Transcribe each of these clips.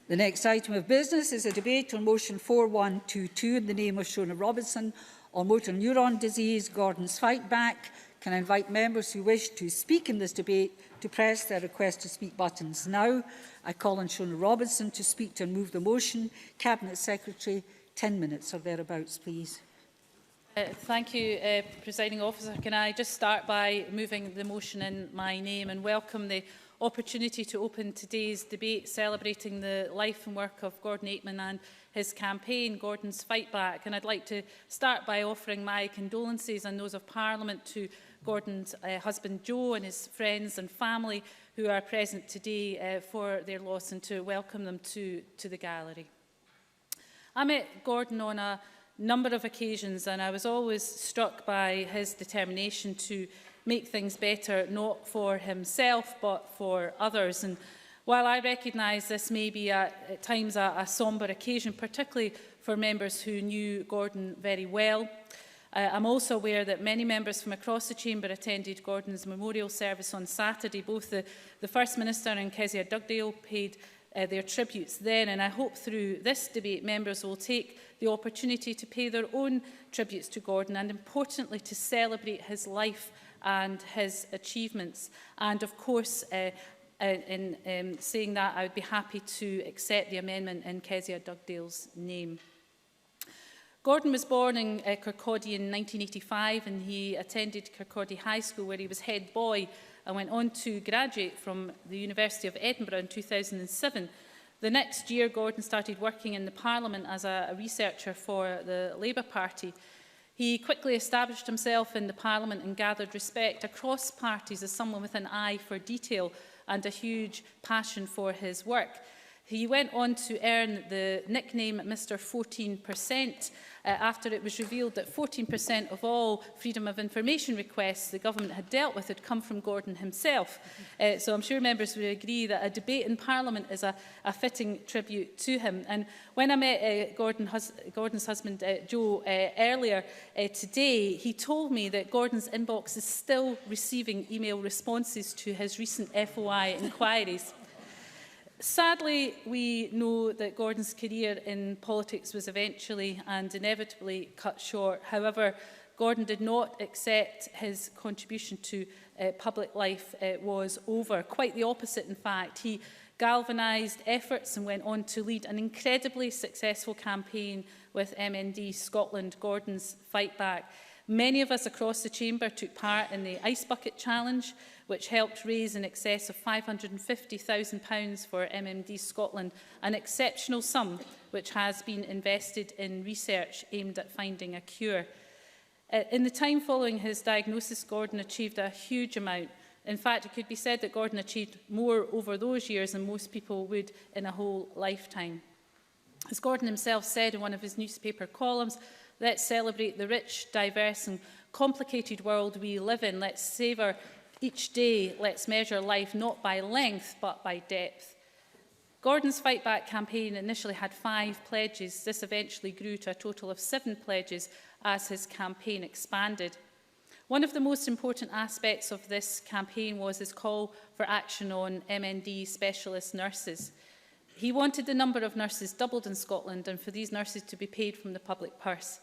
The next item of business is a debate on motion 4122 in the name of Shona Robertson on motor neuron disease, Gordon's Fightback. Can I invite members who wish to speak in this debate to press their request to speak buttons now? I call on Shona Robertson to speak to and move the motion. Cabinet Secretary, 10 minutes or thereabouts, please. Thank you, Presiding Officer. Can I just start by moving the motion in my name and welcome the opportunity to open today's debate celebrating the life and work of Gordon Aitman and his campaign, Gordon's Fightback. And I'd like to start by offering my condolences and those of Parliament to Gordon's husband Joe and his friends and family who are present today for their loss, and to welcome them to the gallery. I met Gordon on a number of occasions, and I was always struck by his determination to make things better, not for himself but for others. And while I recognise this may be at times a sombre occasion, particularly for members who knew Gordon very well, I'm also aware that many members from across the Chamber attended Gordon's memorial service on Saturday. Both the First Minister and Kezia Dugdale paid their tributes then, and I hope through this debate members will take the opportunity to pay their own tributes to Gordon, and importantly to celebrate his life and his achievements. And of course, in saying that, I would be happy to accept the amendment in Kezia Dugdale's name. Gordon was born in Kirkcaldy in 1985, and he attended Kirkcaldy High School, where he was head boy, and went on to graduate from the University of Edinburgh in 2007. The next year, Gordon started working in the Parliament as a researcher for the Labour Party. He quickly established himself in the Parliament and gathered respect across parties as someone with an eye for detail and a huge passion for his work. He went on to earn the nickname Mr. 14% after it was revealed that 14% of all freedom of information requests the government had dealt with had come from Gordon himself. So I'm sure members would agree that a debate in Parliament is a fitting tribute to him. And when I met Gordon's husband Joe earlier today, he told me that Gordon's inbox is still receiving email responses to his recent FOI inquiries. Sadly, we know that Gordon's career in politics was eventually and inevitably cut short. However, Gordon did not accept his contribution to public life was over. Quite the opposite, in fact. He galvanised efforts and went on to lead an incredibly successful campaign with MND Scotland, Gordon's Fightback. Many of us across the Chamber took part in the Ice Bucket Challenge, which helped raise in excess of £550,000 for MND Scotland, an exceptional sum which has been invested in research aimed at finding a cure. In the time following his diagnosis, Gordon achieved a huge amount. In fact, it could be said that Gordon achieved more over those years than most people would in a whole lifetime. As Gordon himself said in one of his newspaper columns, let's celebrate the rich, diverse and complicated world we live in. Let's savour each day. Let's measure life not by length but by depth. Gordon's Fightback campaign initially had 5 pledges. This eventually grew to a total of 7 pledges as his campaign expanded. One of the most important aspects of this campaign was his call for action on MND specialist nurses. He wanted the number of nurses doubled in Scotland and for these nurses to be paid from the public purse.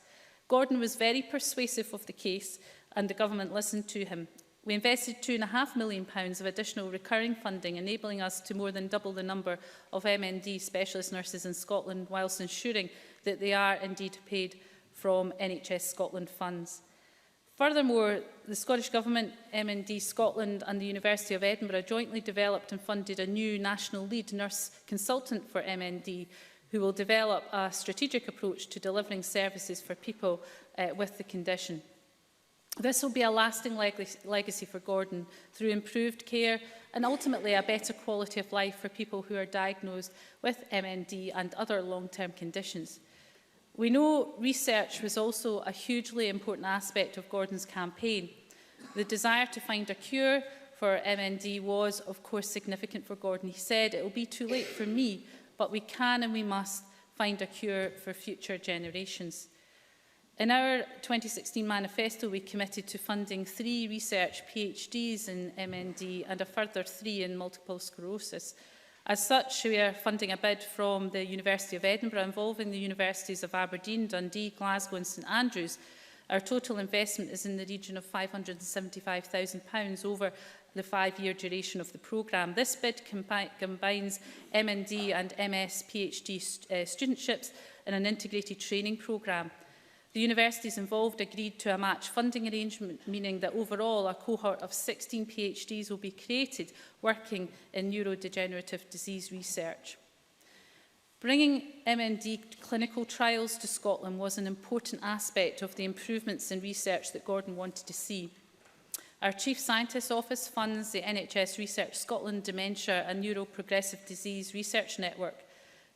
Gordon was very persuasive of the case and the government listened to him. We invested £2.5 million of additional recurring funding, enabling us to more than double the number of MND specialist nurses in Scotland, whilst ensuring that they are indeed paid from NHS Scotland funds. Furthermore, the Scottish Government, MND Scotland and the University of Edinburgh jointly developed and funded a new national lead nurse consultant for MND, who will develop a strategic approach to delivering services for people with the condition. This will be a lasting legacy for Gordon through improved care and ultimately a better quality of life for people who are diagnosed with MND and other long-term conditions. We know research was also a hugely important aspect of Gordon's campaign. The desire to find a cure for MND was, of course, significant for Gordon. He said, "It will be too late for me, but we can and we must find a cure for future generations." In our 2016 manifesto, we committed to funding 3 research PhDs in MND and a further 3 in multiple sclerosis. As such, we are funding a bid from the University of Edinburgh involving the Universities of Aberdeen, Dundee, Glasgow and St Andrews. Our total investment is in the region of £575,000 over the 5-year duration of the programme. This bid combines MND and MS PhD studentships in an integrated training programme. The universities involved agreed to a match funding arrangement, meaning that overall a cohort of 16 PhDs will be created working in neurodegenerative disease research. Bringing MND clinical trials to Scotland was an important aspect of the improvements in research that Gordon wanted to see. Our Chief Scientist's Office funds the NHS Research Scotland Dementia and Neuroprogressive Disease Research Network.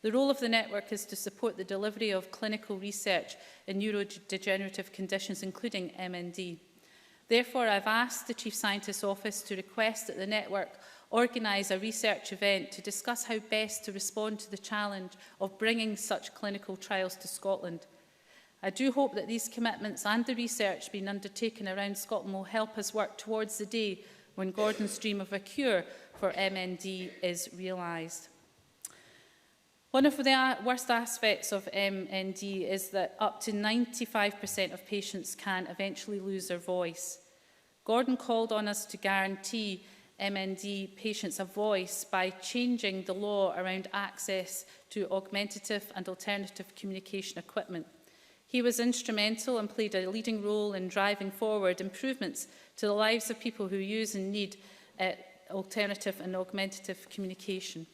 The role of the network is to support the delivery of clinical research in neurodegenerative conditions, including MND. Therefore, I've asked the Chief Scientist's Office to request that the network organise a research event to discuss how best to respond to the challenge of bringing such clinical trials to Scotland. I do hope that these commitments and the research being undertaken around Scotland will help us work towards the day when Gordon's dream of a cure for MND is realised. One of the worst aspects of MND is that up to 95% of patients can eventually lose their voice. Gordon called on us to guarantee MND patients a voice by changing the law around access to augmentative and alternative communication equipment. He was instrumental and played a leading role in driving forward improvements to the lives of people who use and need alternative and augmentative communication.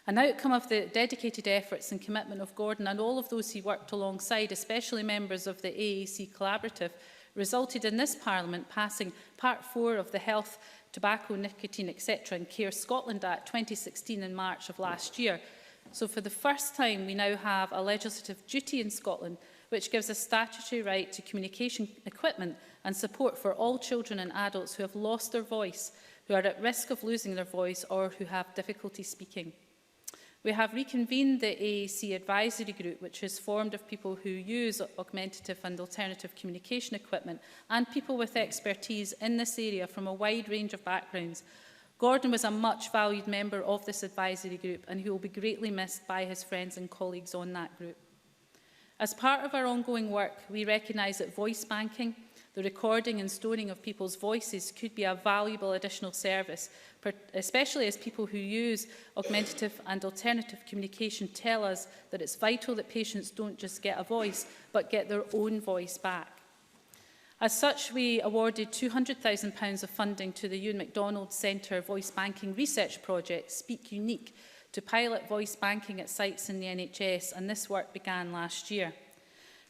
An outcome of the dedicated efforts and commitment of Gordon and all of those he worked alongside, especially members of the AAC Collaborative, resulted in this Parliament passing Part 4 of the Health, Tobacco, Nicotine, etc. and Care Scotland Act 2016 in March of last year. So for the first time, we now have a legislative duty in Scotland which gives a statutory right to communication equipment and support for all children and adults who have lost their voice, who are at risk of losing their voice or who have difficulty speaking. We have reconvened the AAC Advisory Group, which is formed of people who use augmentative and alternative communication equipment and people with expertise in this area from a wide range of backgrounds. Gordon was a much valued member of this advisory group and he will be greatly missed by his friends and colleagues on that group. As part of our ongoing work, we recognise that voice banking, the recording and storing of people's voices, could be a valuable additional service, especially as people who use augmentative and alternative communication tell us that it's vital that patients don't just get a voice, but get their own voice back. As such, we awarded £200,000 of funding to the Ewan MacDonald Centre Voice Banking Research Project, Speak Unique, to pilot voice banking at sites in the NHS, and this work began last year.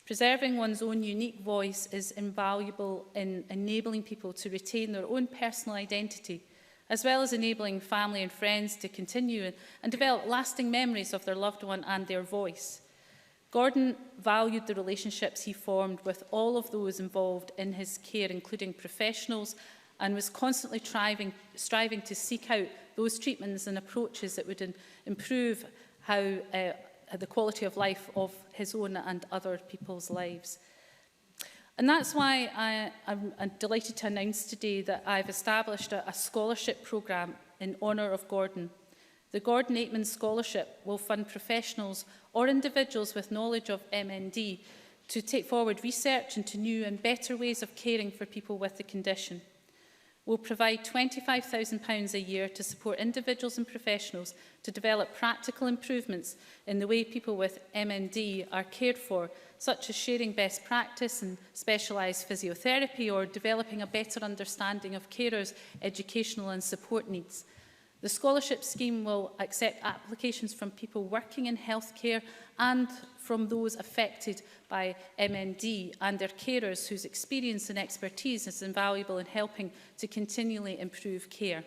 Preserving one's own unique voice is invaluable in enabling people to retain their own personal identity, as well as enabling family and friends to continue and develop lasting memories of their loved one and their voice. Gordon valued the relationships he formed with all of those involved in his care, including professionals, and was constantly striving to seek out those treatments and approaches that would improve how the quality of life of his own and other people's lives. And that's why I'm delighted to announce today that I've established a scholarship programme in honour of Gordon. The Gordon Aitman Scholarship will fund professionals or individuals with knowledge of MND to take forward research into new and better ways of caring for people with the condition. We'll provide £25,000 a year to support individuals and professionals to develop practical improvements in the way people with MND are cared for, such as sharing best practice and specialised physiotherapy or developing a better understanding of carers' educational and support needs. The scholarship scheme will accept applications from people working in healthcare and from those affected by MND and their carers whose experience and expertise is invaluable in helping to continually improve care.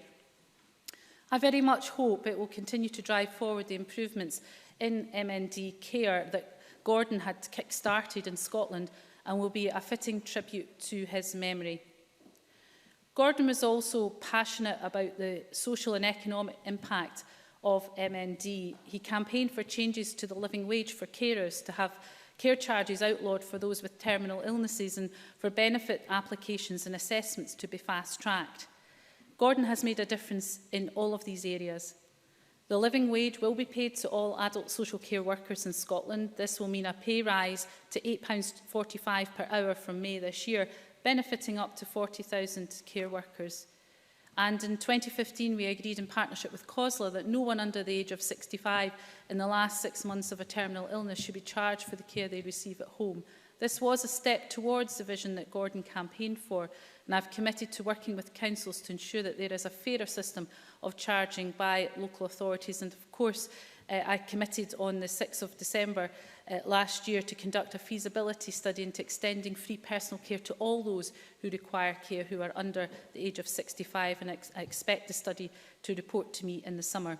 I very much hope it will continue to drive forward the improvements in MND care that Gordon had kick-started in Scotland and will be a fitting tribute to his memory. Gordon was also passionate about the social and economic impact of MND. He campaigned for changes to the living wage for carers, to have care charges outlawed for those with terminal illnesses and for benefit applications and assessments to be fast-tracked. Gordon has made a difference in all of these areas. The living wage will be paid to all adult social care workers in Scotland. This will mean a pay rise to £8.45 per hour from May this year, benefiting up to 40,000 care workers. And in 2015, we agreed in partnership with COSLA that no one under the age of 65 in the last 6 months of a terminal illness should be charged for the care they receive at home. This was a step towards the vision that Gordon campaigned for, and I've committed to working with councils to ensure that there is a fairer system of charging by local authorities. And of course, I committed on the 6th of December last year to conduct a feasibility study into extending free personal care to all those who require care who are under the age of 65, and I expect the study to report to me in the summer.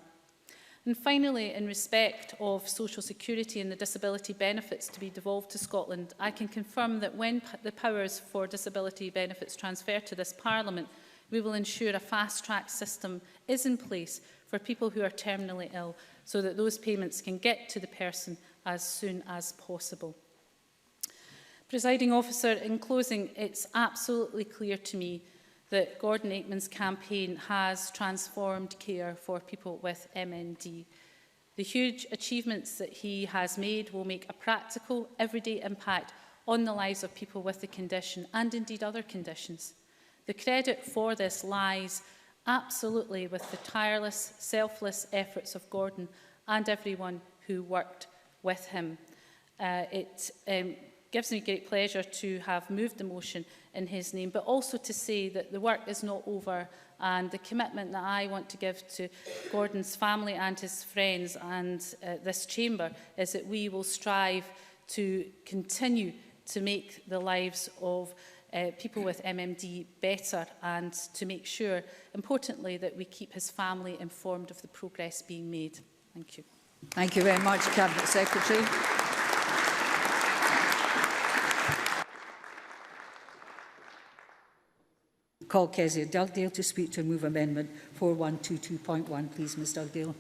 And finally, in respect of social security and the disability benefits to be devolved to Scotland, I can confirm that when the powers for disability benefits transfer to this Parliament, we will ensure a fast-track system is in place for people who are terminally ill, so that those payments can get to the person as soon as possible. Presiding Officer, in closing, it's absolutely clear to me that Gordon Aikman's campaign has transformed care for people with MND. The huge achievements that he has made will make a practical, everyday impact on the lives of people with the condition and indeed other conditions. The credit for this lies absolutely with the tireless, selfless efforts of Gordon and everyone who worked with him. It gives me great pleasure to have moved the motion in his name, but also to say that the work is not over, and the commitment that I want to give to Gordon's family and his friends and this chamber is that we will strive to continue to make the lives of people with MND better, and to make sure, importantly, that we keep his family informed of the progress being made. Thank you. Thank you very much, Cabinet Secretary. Call Kezia Dugdale to speak to move Amendment 4122.1. Please, Ms Dugdale.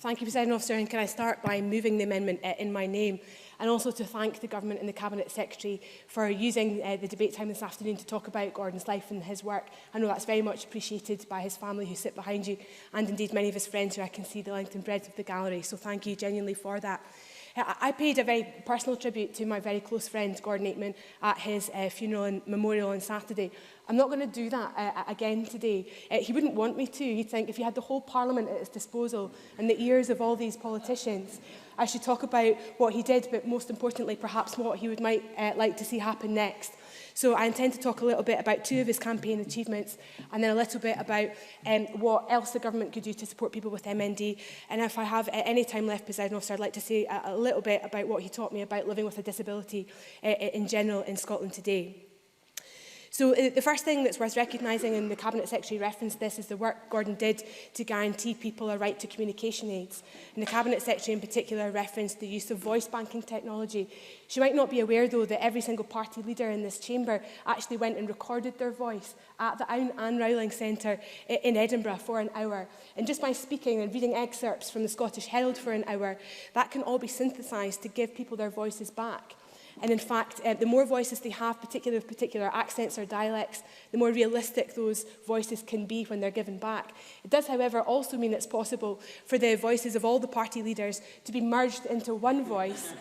Thank you, President Officer, and can I start by moving the amendment in my name, and also to thank the Government and the Cabinet Secretary for using the debate time this afternoon to talk about Gordon's life and his work. I know that's very much appreciated by his family who sit behind you, and indeed many of his friends who I can see the length and breadth of the gallery, so thank you genuinely for that. I paid a very personal tribute to my very close friend Gordon Aikman at his funeral and memorial on Saturday. I'm not going to do that again today. He wouldn't want me to. He'd think if he had the whole Parliament at his disposal and the ears of all these politicians, I should talk about what he did, but most importantly, perhaps what he might like to see happen next. So I intend to talk a little bit about two of his campaign achievements, and then a little bit about what else the government could do to support people with MND. And if I have any time left, President Officer, I'd like to say a little bit about what he taught me about living with a disability in general in Scotland today. So the first thing that's worth recognising, and the Cabinet Secretary referenced this, is the work Gordon did to guarantee people a right to communication aids. And the Cabinet Secretary in particular referenced the use of voice banking technology. She might not be aware, though, that every single party leader in this chamber actually went and recorded their voice at the Anne Rowling Centre in Edinburgh for an hour. And just by speaking and reading excerpts from the Scottish Herald for an hour, that can all be synthesised to give people their voices back. And in fact, the more voices they have, particularly with particular accents or dialects, the more realistic those voices can be when they're given back. It does, however, also mean it's possible for the voices of all the party leaders to be merged into one voice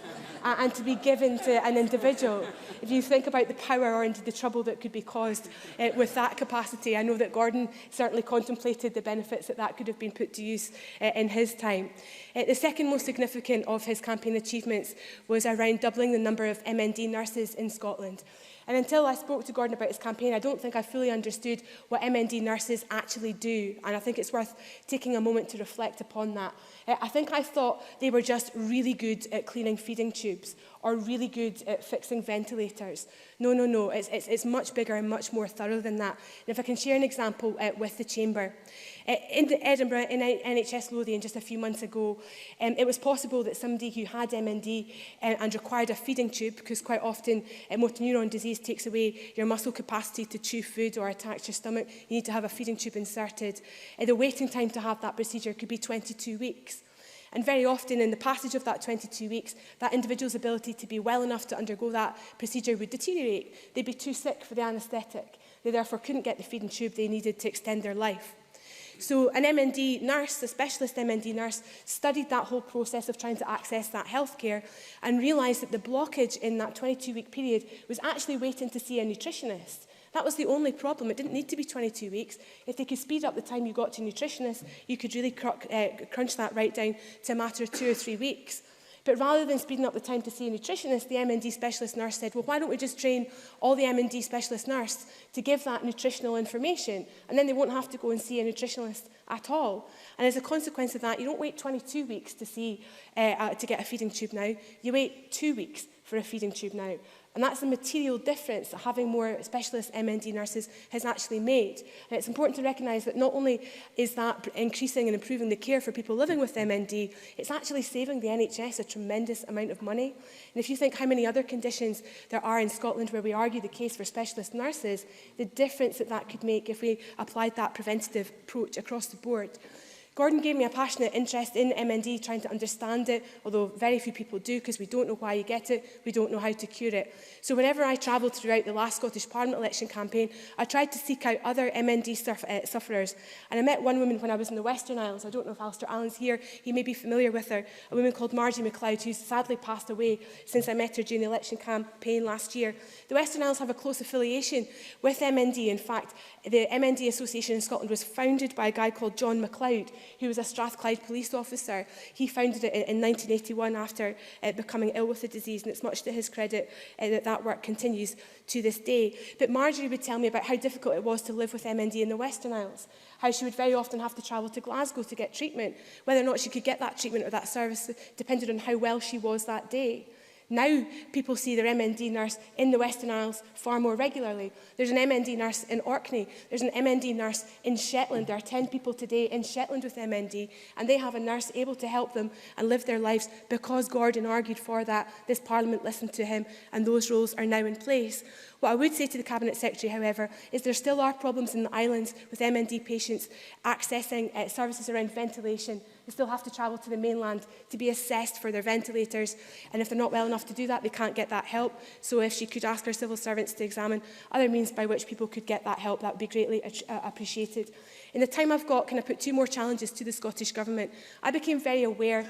and to be given to an individual. If you think about the power or indeed the trouble that could be caused with that capacity, I know that Gordon certainly contemplated the benefits that could have been put to use in his time. The second most significant of his campaign achievements was around doubling the number of MND nurses in Scotland. And until I spoke to Gordon about his campaign, I don't think I fully understood what MND nurses actually do. And I think it's worth taking a moment to reflect upon that. I think I thought they were just really good at cleaning feeding tubes or really good at fixing ventilators. No. It's much bigger and much more thorough than that. And if I can share an example with the Chamber. In Edinburgh, in NHS Lothian, just a few months ago, it was possible that somebody who had MND and required a feeding tube, because quite often motor neuron disease takes away your muscle capacity to chew food or attach your stomach, you need to have a feeding tube inserted. The waiting time to have that procedure could be 22 weeks. And very often in the passage of that 22 weeks, that individual's ability to be well enough to undergo that procedure would deteriorate. They'd be too sick for the anaesthetic. They therefore couldn't get the feeding tube they needed to extend their life. So an MND nurse, a specialist MND nurse, studied that whole process of trying to access that healthcare and realised that the blockage in that 22-week period was actually waiting to see a nutritionist. That was the only problem. It didn't need to be 22 weeks. If they could speed up the time you got to a nutritionist, you could really crunch that right down to a matter of 2 or 3 weeks. But rather than speeding up the time to see a nutritionist, the MND specialist nurse said, well, why don't we just train all the MND specialist nurse to give that nutritional information, and then they won't have to go and see a nutritionist at all. And as a consequence of that, you don't wait 22 weeks to get a feeding tube now. You wait 2 weeks for a feeding tube now. And that's the material difference that having more specialist MND nurses has actually made. And it's important to recognise that not only is that increasing and improving the care for people living with MND, it's actually saving the NHS a tremendous amount of money. And if you think how many other conditions there are in Scotland where we argue the case for specialist nurses, the difference that that could make if we applied that preventative approach across the board. Gordon gave me a passionate interest in MND, trying to understand it, although very few people do, because we don't know why you get it, we don't know how to cure it. So whenever I travelled throughout the last Scottish Parliament election campaign, I tried to seek out other MND sufferers. And I met one woman when I was in the Western Isles. I don't know if Alistair Allen's here, he may be familiar with her, a woman called Margie MacLeod, who's sadly passed away since I met her during the election campaign last year. The Western Isles have a close affiliation with MND. In fact, the MND Association in Scotland was founded by a guy called John MacLeod, who was a Strathclyde police officer. He founded it in 1981 after becoming ill with the disease, and it's much to his credit that work continues to this day. But Marjorie would tell me about how difficult it was to live with MND in the Western Isles, how she would very often have to travel to Glasgow to get treatment. Whether or not she could get that treatment or that service depended on how well she was that day. Now people see their MND nurse in the Western Isles far more regularly. There's an MND nurse in Orkney. There's an MND nurse in Shetland. There are 10 people today in Shetland with MND, and they have a nurse able to help them and live their lives because Gordon argued for that. This Parliament listened to him, and those roles are now in place. What I would say to the Cabinet Secretary, however, is there still are problems in the islands with MND patients accessing services around ventilation. They still have to travel to the mainland to be assessed for their ventilators, and if they're not well enough to do that, they can't get that help. So if she could ask her civil servants to examine other means by which people could get that help, that would be greatly appreciated. In the time I've got, can I put two more challenges to the Scottish Government? I became very aware,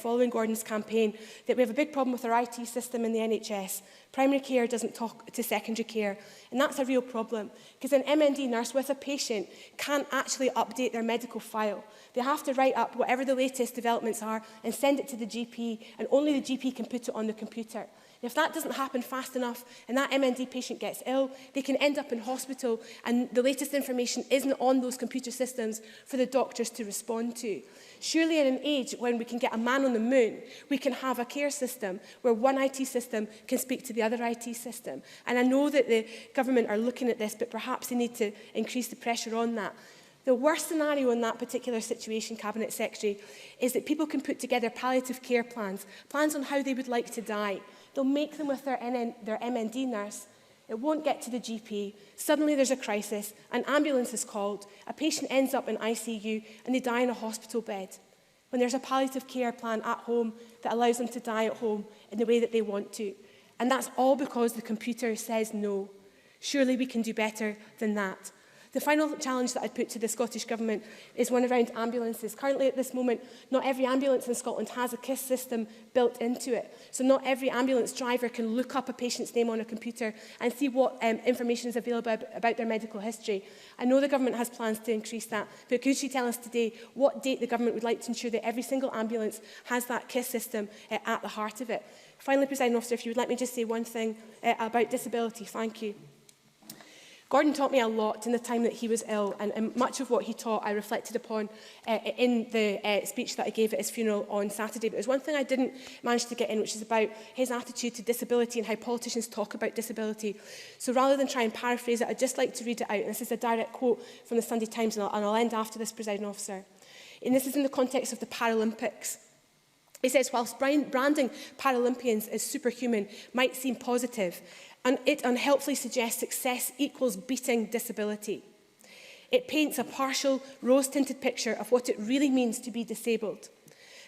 following Gordon's campaign, that we have a big problem with our IT system in the NHS. Primary care doesn't talk to secondary care, and that's a real problem, because an MND nurse with a patient can't actually update their medical file. They have to write up whatever the latest developments are and send it to the GP, and only the GP can put it on the computer. If that doesn't happen fast enough and that MND patient gets ill, they can end up in hospital and the latest information isn't on those computer systems for the doctors to respond to. Surely in an age when we can get a man on the moon, we can have a care system where one IT system can speak to the other IT system. And I know that the government are looking at this, but perhaps they need to increase the pressure on that. The worst scenario in that particular situation, Cabinet Secretary, is that people can put together palliative care plans on how they would like to die. They'll make them with their MND nurse. It won't get to the GP. Suddenly there's a crisis, an ambulance is called, a patient ends up in ICU and they die in a hospital bed. When there's a palliative care plan at home that allows them to die at home in the way that they want to. And that's all because the computer says no. Surely we can do better than that. The final challenge that I'd put to the Scottish Government is one around ambulances. Currently at this moment, not every ambulance in Scotland has a KISS system built into it. So not every ambulance driver can look up a patient's name on a computer and see what information is available about their medical history. I know the Government has plans to increase that, but could she tell us today what date the Government would like to ensure that every single ambulance has that KISS system at the heart of it? Finally, Presiding Officer, if you would let me just say one thing about disability. Thank you. Gordon taught me a lot in the time that he was ill, and much of what he taught I reflected upon in the speech that I gave at his funeral on Saturday. But there's one thing I didn't manage to get in, which is about his attitude to disability and how politicians talk about disability. So rather than try and paraphrase it, I'd just like to read it out. And this is a direct quote from the Sunday Times, and I'll end after this, Presiding Officer. And this is in the context of the Paralympics. He says, whilst branding Paralympians as superhuman might seem positive, and it unhelpfully suggests success equals beating disability. It paints a partial, rose-tinted picture of what it really means to be disabled.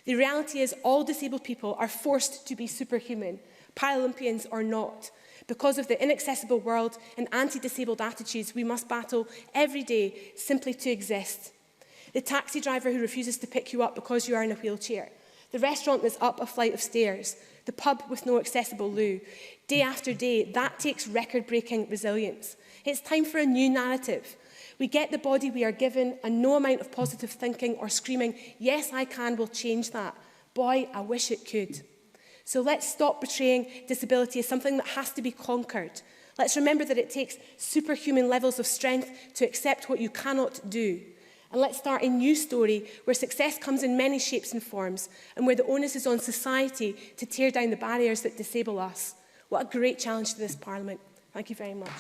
The reality is all disabled people are forced to be superhuman, Paralympians or not, because of the inaccessible world and anti-disabled attitudes we must battle every day simply to exist. the taxi driver who refuses to pick you up because you are in a wheelchair, the restaurant that's up a flight of stairs, the pub with no accessible loo. Day after day, that takes record-breaking resilience. It's time for a new narrative. We get the body we are given, and no amount of positive thinking or screaming, "Yes, I can," will change that. Boy, I wish it could. So let's stop portraying disability as something that has to be conquered. Let's remember that it takes superhuman levels of strength to accept what you cannot do. And let's start a new story where success comes in many shapes and forms, and where the onus is on society to tear down the barriers that disable us. What a great challenge to this Parliament. Thank you very much.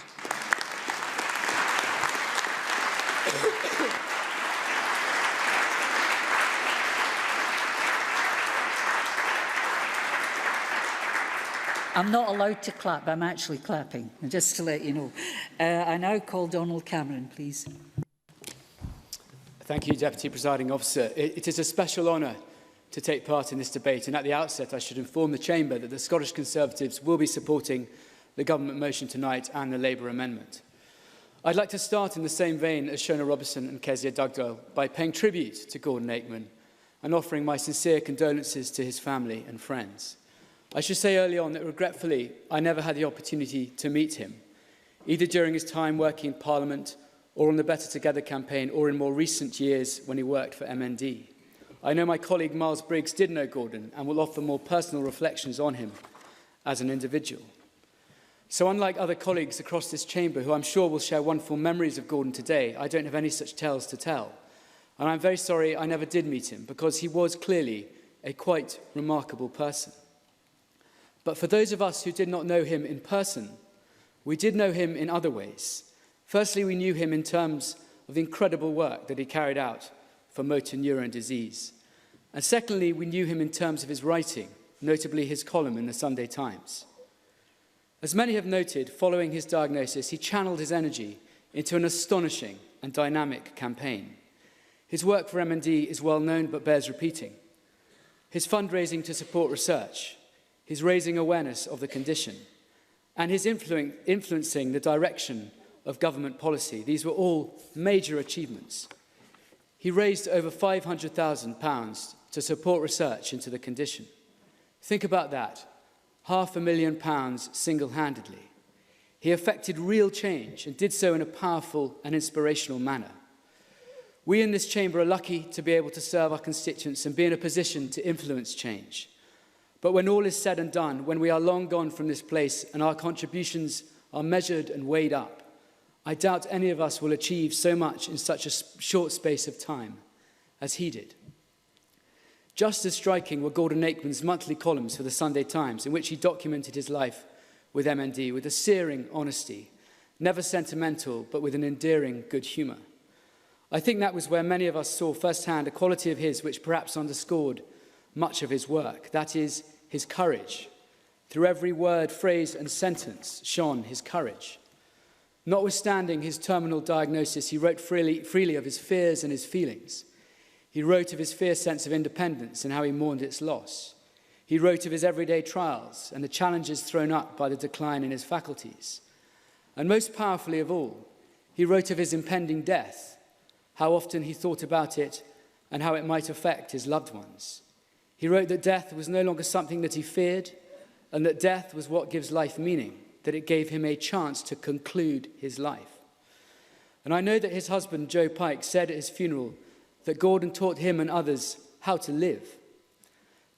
I'm not allowed to clap, I'm actually clapping, just to let you know. I now call Donald Cameron, please. Thank you, Deputy Presiding Officer. It is a special honour to take part in this debate, and at the outset I should inform the Chamber that the Scottish Conservatives will be supporting the government motion tonight and the Labour amendment. I'd like to start in the same vein as Shona Robertson and Kezia Dugdale by paying tribute to Gordon Aikman and offering my sincere condolences to his family and friends. I should say early on that regretfully I never had the opportunity to meet him, either during his time working in Parliament or on the Better Together campaign, or in more recent years when he worked for MND. I know my colleague Miles Briggs did know Gordon and will offer more personal reflections on him as an individual. So unlike other colleagues across this chamber, who I'm sure will share wonderful memories of Gordon today, I don't have any such tales to tell. And I'm very sorry I never did meet him, because he was clearly a quite remarkable person. But for those of us who did not know him in person, we did know him in other ways. Firstly, we knew him in terms of the incredible work that he carried out for motor neuron disease. And secondly, we knew him in terms of his writing, notably his column in the Sunday Times. As many have noted, following his diagnosis, he channeled his energy into an astonishing and dynamic campaign. His work for MND is well known but bears repeating. His fundraising to support research, his raising awareness of the condition, and his influencing the direction of government policy. These were all major achievements. He raised over £500,000 to support research into the condition. Think about that, £500,000 single-handedly. He effected real change and did so in a powerful and inspirational manner. We in this chamber are lucky to be able to serve our constituents and be in a position to influence change. But when all is said and done, when we are long gone from this place and our contributions are measured and weighed up, I doubt any of us will achieve so much in such a short space of time as he did. Just as striking were Gordon Aikman's monthly columns for the Sunday Times, in which he documented his life with MND with a searing honesty, never sentimental, but with an endearing good humour. I think that was where many of us saw firsthand a quality of his which perhaps underscored much of his work, that is, his courage. Through every word, phrase and sentence shone his courage. Notwithstanding his terminal diagnosis, he wrote freely of his fears and his feelings. He wrote of his fierce sense of independence and how he mourned its loss. He wrote of his everyday trials and the challenges thrown up by the decline in his faculties. And most powerfully of all, he wrote of his impending death, how often he thought about it and how it might affect his loved ones. He wrote that death was no longer something that he feared, and that death was what gives life meaning, that it gave him a chance to conclude his life. And I know that his husband, Joe Pike, said at his funeral that Gordon taught him and others how to live.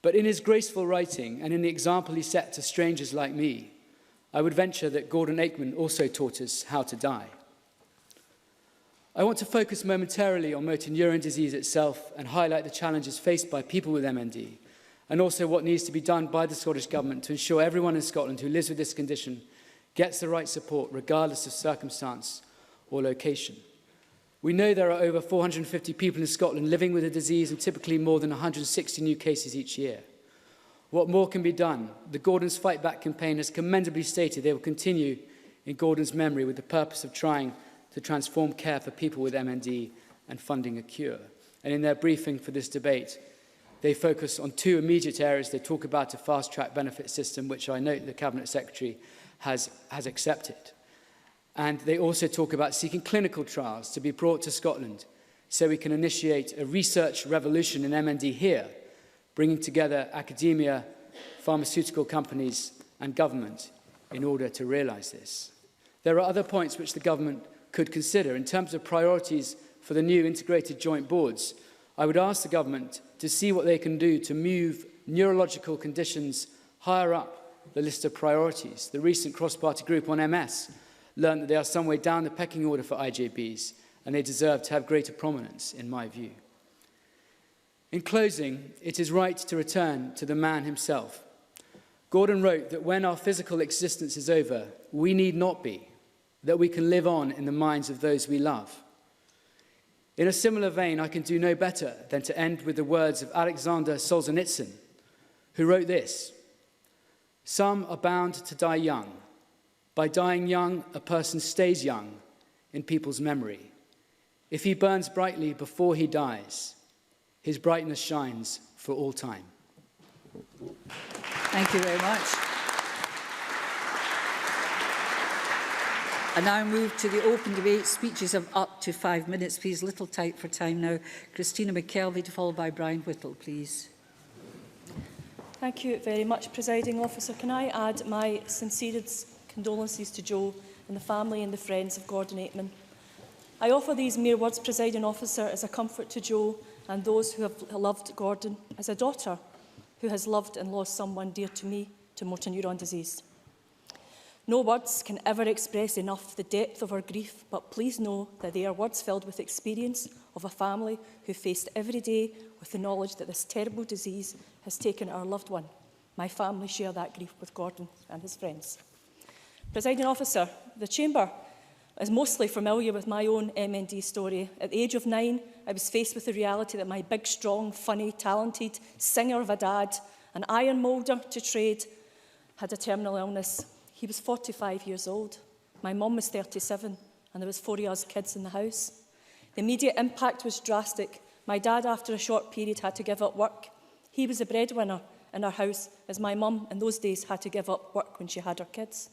But in his graceful writing and in the example he set to strangers like me, I would venture that Gordon Aikman also taught us how to die. I want to focus momentarily on motor neuron disease itself and highlight the challenges faced by people with MND, and also what needs to be done by the Scottish Government to ensure everyone in Scotland who lives with this condition gets the right support regardless of circumstance or location. We know there are over 450 people in Scotland living with the disease and typically more than 160 new cases each year. What more can be done? The Gordon's Fightback campaign has commendably stated they will continue in Gordon's memory with the purpose of trying to transform care for people with MND and funding a cure. And in their briefing for this debate, they focus on two immediate areas. They talk about a fast-track benefit system, which I note the Cabinet Secretary has accepted. And they also talk about seeking clinical trials to be brought to Scotland so we can initiate a research revolution in MND here, bringing together academia, pharmaceutical companies and government in order to realise this. There are other points which the government could consider. In terms of priorities for the new integrated joint boards, I would ask the government to see what they can do to move neurological conditions higher up the list of priorities. The recent cross-party group on MS learned that they are some way down the pecking order for IJBs, and they deserve to have greater prominence, in my view. In closing, it is right to return to the man himself. Gordon wrote that when our physical existence is over, we need not be, that we can live on in the minds of those we love. In a similar vein, I can do no better than to end with the words of Alexander Solzhenitsyn, who wrote this: "Some are bound to die young. By dying young, a person stays young in people's memory. If he burns brightly before he dies, his brightness shines for all time." Thank you very much. I now move to the open debate. Speeches of up to 5 minutes, please. Little tight for time now. Christina McKelvey, followed by Brian Whittle, please. Thank you very much, Presiding Officer. Can I add my sincerest condolences to Joe and the family and the friends of Gordon Aikman. I offer these mere words, Presiding Officer, as a comfort to Joe and those who have loved Gordon, as a daughter who has loved and lost someone dear to me to motor neuron disease. No words can ever express enough the depth of our grief, but please know that they are words filled with experience of a family who faced every day with the knowledge that this terrible disease has taken our loved one. My family share that grief with Gordon and his friends. Presiding Officer, the Chamber is mostly familiar with my own MND story. At the age of 9, I was faced with the reality that my big, strong, funny, talented singer of a dad, an iron moulder to trade, had a terminal illness. He was 45 years old. My mum was 37, and there was 4 of us kids in the house. The immediate impact was drastic. My dad, after a short period, had to give up work. He was the breadwinner in our house, as my mum in those days had to give up work when she had her kids.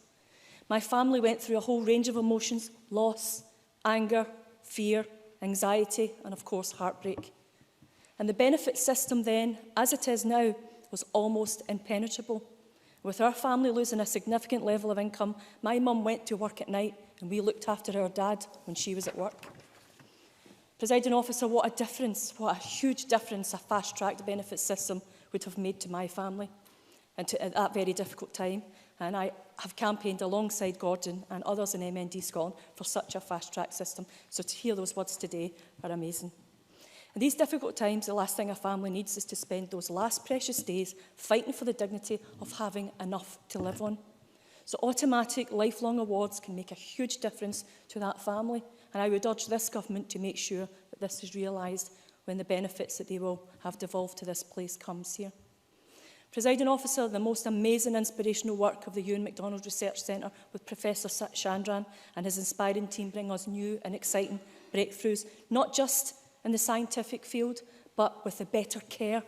My family went through a whole range of emotions: loss, anger, fear, anxiety, and of course heartbreak. And the benefit system then, as it is now, was almost impenetrable. With our family losing a significant level of income, my mum went to work at night and we looked after our dad when she was at work. Presiding Officer, what a difference, what a huge difference a fast-tracked benefit system would have made to my family and at that very difficult time. And I have campaigned alongside Gordon and others in MND Scotland for such a fast-track system. So to hear those words today are amazing. In these difficult times, the last thing a family needs is to spend those last precious days fighting for the dignity of having enough to live on. So automatic lifelong awards can make a huge difference to that family, and I would urge this government to make sure that this is realised when the benefits that they will have devolved to this place comes here. Presiding Officer, the most amazing inspirational work of the Ewan MacDonald Research Centre with Professor Chandran and his inspiring team bring us new and exciting breakthroughs, not just in the scientific field, but with the better care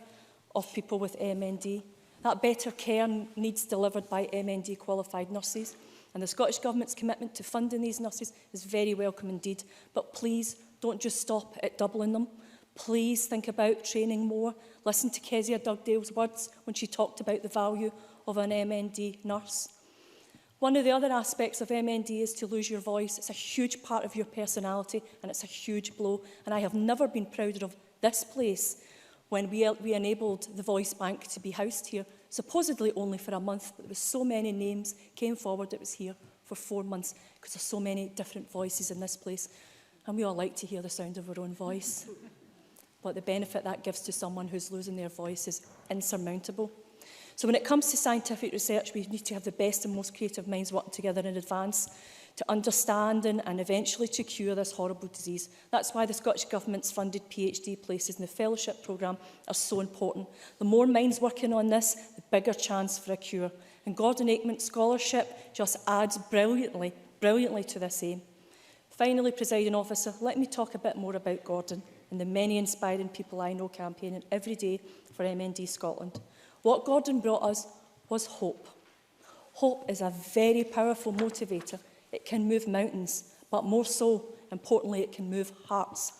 of people with MND. That better care needs delivered by MND qualified nurses, and the Scottish Government's commitment to funding these nurses is very welcome indeed. But please don't just stop at doubling them. Please think about training more. Listen to Kezia Dugdale's words when she talked about the value of an MND nurse. One of the other aspects of MND is to lose your voice. It's a huge part of your personality and it's a huge blow. And I have never been prouder of this place when we enabled the voice bank to be housed here, supposedly only for a month, but there was so many names came forward it was here for 4 months because there's so many different voices in this place. And we all like to hear the sound of our own voice. But the benefit that gives to someone who's losing their voice is insurmountable. So when it comes to scientific research, we need to have the best and most creative minds working together in advance to understand and eventually to cure this horrible disease. That's why the Scottish Government's funded PhD places in the fellowship programme are so important. The more minds working on this, the bigger chance for a cure. And Gordon Aikman Scholarship just adds brilliantly to this aim. Finally, Presiding Officer, let me talk a bit more about Gordon and the many inspiring people I know campaigning every day for MND Scotland. What Gordon brought us was hope. Hope is a very powerful motivator. It can move mountains, but more so, importantly, it can move hearts.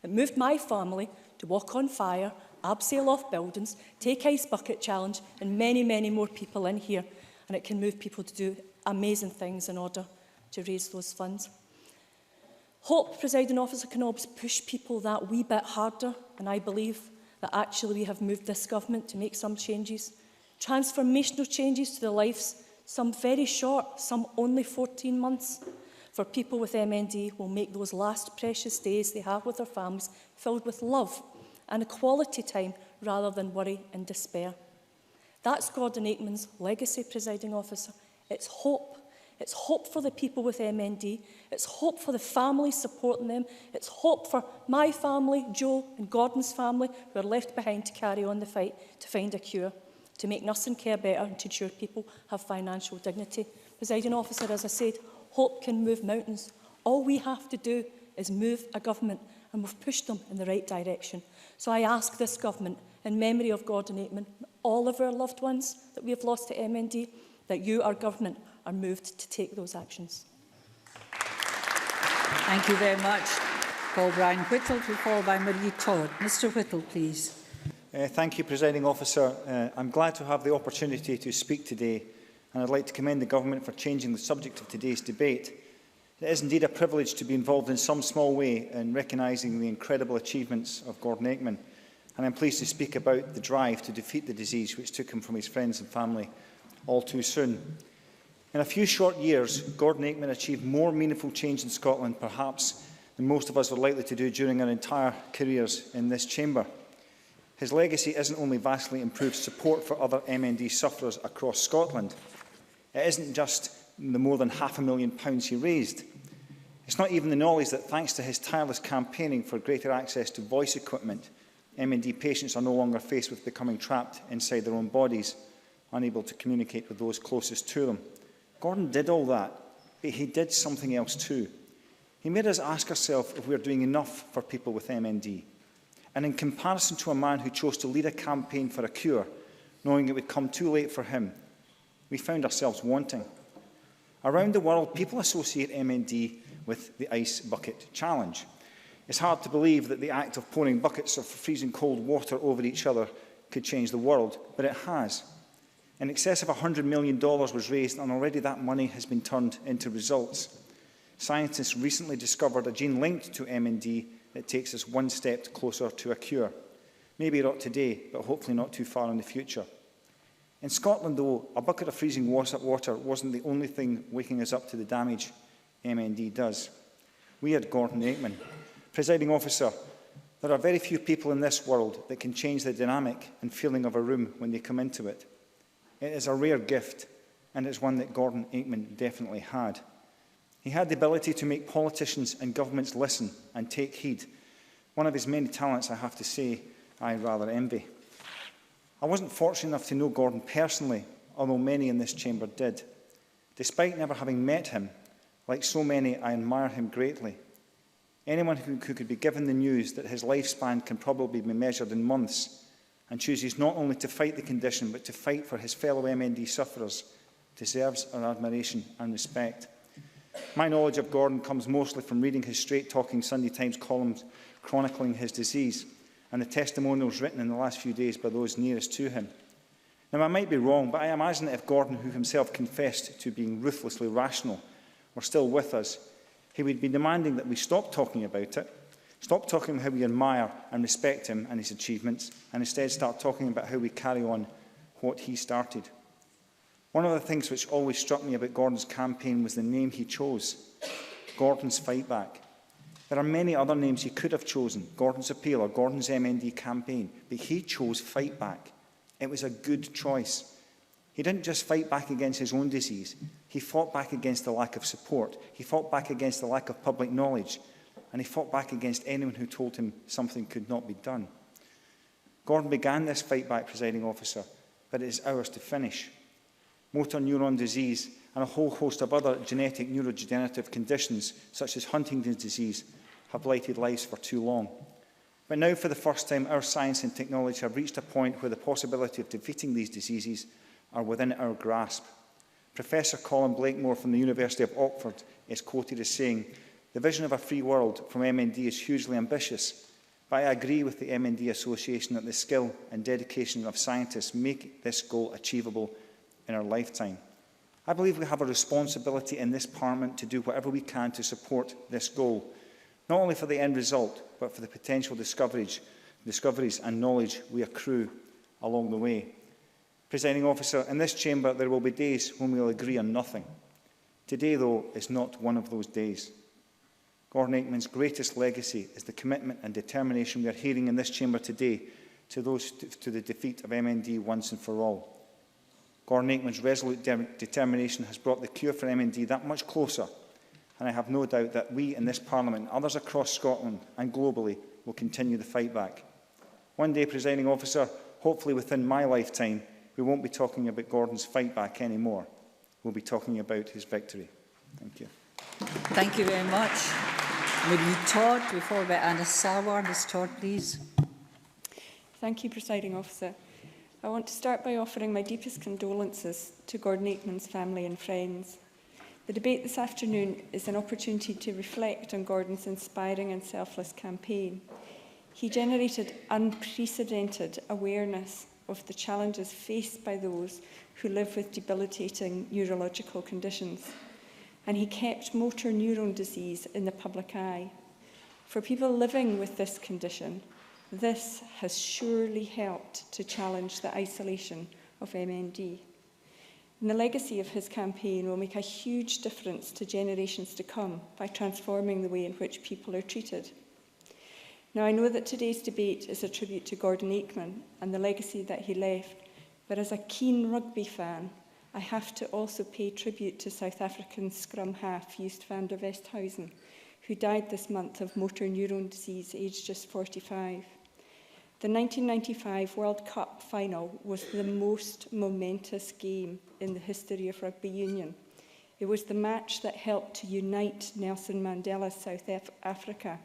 It moved my family to walk on fire, abseil off buildings, take ice bucket challenge, and many, many more people in here. And it can move people to do amazing things in order to raise those funds. Hope, presiding officer, can always push people that wee bit harder, and I believe that actually we have moved this government to make some changes, transformational changes to the lives, some very short, some only 14 months, for people with MND will make those last precious days they have with their families filled with love and a quality time rather than worry and despair. That's Gordon Aikman's legacy, presiding officer. It's hope. It's hope for the people with MND. It's hope for the families supporting them. It's hope for my family, Joe and Gordon's family, who are left behind to carry on the fight to find a cure, to make nursing care better and to ensure people have financial dignity. Presiding officer, as I said, hope can move mountains. All we have to do is move a government, and we've pushed them in the right direction. So I ask this government, in memory of Gordon Aikman, all of our loved ones that we have lost to MND, that you, our government, are moved to take those actions. Thank you very much. Paul Brian Whittle, to be followed by Marie Todd. Mr Whittle, please. Thank you, Presiding Officer. I'm glad to have the opportunity to speak today, and I'd like to commend the Government for changing the subject of today's debate. It is indeed a privilege to be involved in some small way in recognising the incredible achievements of Gordon Aikman, and I'm pleased to speak about the drive to defeat the disease which took him from his friends and family all too soon. In a few short years, Gordon Aikman achieved more meaningful change in Scotland, perhaps, than most of us were likely to do during our entire careers in this chamber. His legacy isn't only vastly improved support for other MND sufferers across Scotland. It isn't just the more than £500,000 he raised. It's not even the knowledge that, thanks to his tireless campaigning for greater access to voice equipment, MND patients are no longer faced with becoming trapped inside their own bodies, unable to communicate with those closest to them. Gordon did all that, but he did something else too. He made us ask ourselves if we are doing enough for people with MND. And in comparison to a man who chose to lead a campaign for a cure, knowing it would come too late for him, we found ourselves wanting. Around the world, people associate MND with the ice bucket challenge. It's hard to believe that the act of pouring buckets of freezing cold water over each other could change the world, but it has. In excess of $100 million was raised, and already that money has been turned into results. Scientists recently discovered a gene linked to MND that takes us one step closer to a cure. Maybe not today, but hopefully not too far in the future. In Scotland, though, a bucket of freezing water wasn't the only thing waking us up to the damage MND does. We had Gordon Aikman. Presiding Officer, there are very few people in this world that can change the dynamic and feeling of a room when they come into it. It is a rare gift, and it's one that Gordon Aikman definitely had. He had the ability to make politicians and governments listen and take heed. One of his many talents, I have to say, I rather envy. I wasn't fortunate enough to know Gordon personally, although many in this chamber did. Despite never having met him, like so many, I admire him greatly. Anyone who could be given the news that his lifespan can probably be measured in months and chooses not only to fight the condition but to fight for his fellow MND sufferers deserves our admiration and respect. My knowledge of Gordon comes mostly from reading his straight-talking Sunday Times columns chronicling his disease and the testimonials written in the last few days by those nearest to him. Now, I might be wrong, but I imagine that if Gordon, who himself confessed to being ruthlessly rational, were still with us, he would be demanding that we stop talking about it, stop talking about how we admire and respect him and his achievements, and instead start talking about how we carry on what he started. One of the things which always struck me about Gordon's campaign was the name he chose, Gordon's Fightback. There are many other names he could have chosen, Gordon's Appeal or Gordon's MND campaign, but he chose Fightback. It was a good choice. He didn't just fight back against his own disease. He fought back against the lack of support. He fought back against the lack of public knowledge. And he fought back against anyone who told him something could not be done. Gordon began this fight back, presiding officer, but it is ours to finish. Motor neuron disease and a whole host of other genetic neurodegenerative conditions, such as Huntington's disease, have blighted lives for too long. But now, for the first time, our science and technology have reached a point where the possibility of defeating these diseases are within our grasp. Professor Colin Blakemore from the University of Oxford is quoted as saying, "The vision of a free world from MND is hugely ambitious, but I agree with the MND Association that the skill and dedication of scientists make this goal achievable in our lifetime. I believe we have a responsibility in this Parliament to do whatever we can to support this goal, not only for the end result, but for the potential discoveries and knowledge we accrue along the way. Presiding Officer, in this chamber there will be days when we will agree on nothing. Today, though, is not one of those days. Gordon Aikman's greatest legacy is the commitment and determination we are hearing in this chamber today to the defeat of MND once and for all. Gordon Aikman's resolute determination has brought the cure for MND that much closer, and I have no doubt that we in this Parliament and others across Scotland and globally will continue the fight back. One day, Presiding Officer, hopefully within my lifetime, we won't be talking about Gordon's fight back anymore. We'll be talking about his victory. Thank you. Thank you very much. Would you Todd before we Anna Sawar? Ms. Todd, please. Thank you, Presiding Officer. I want to start by offering my deepest condolences to Gordon Aikman's family and friends. The debate this afternoon is an opportunity to reflect on Gordon's inspiring and selfless campaign. He generated unprecedented awareness of the challenges faced by those who live with debilitating neurological conditions, and he kept motor neuron disease in the public eye. For people living with this condition, this has surely helped to challenge the isolation of MND. And the legacy of his campaign will make a huge difference to generations to come by transforming the way in which people are treated. Now, I know that today's debate is a tribute to Gordon Aikman and the legacy that he left, but as a keen rugby fan, I have to also pay tribute to South African scrum half Joost van der Westhuizen, who died this month of motor neuron disease, aged just 45. The 1995 World Cup final was the most momentous game in the history of rugby union. It was the match that helped to unite Nelson Mandela's South Africa,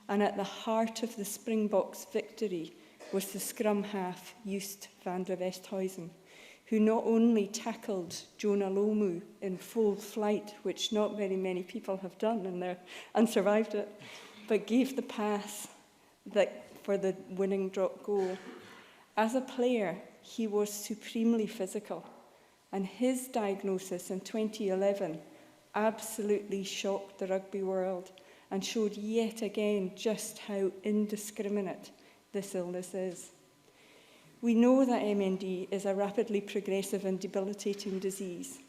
and at the heart of the Springboks' victory was the scrum half Joost van der Westhuizen, who not only tackled Jonah Lomu in full flight, which not very many people have done and survived it, but gave the pass for the winning drop goal. As a player, he was supremely physical, and his diagnosis in 2011 absolutely shocked the rugby world and showed yet again just how indiscriminate this illness is. We know that MND is a rapidly progressive and debilitating disease.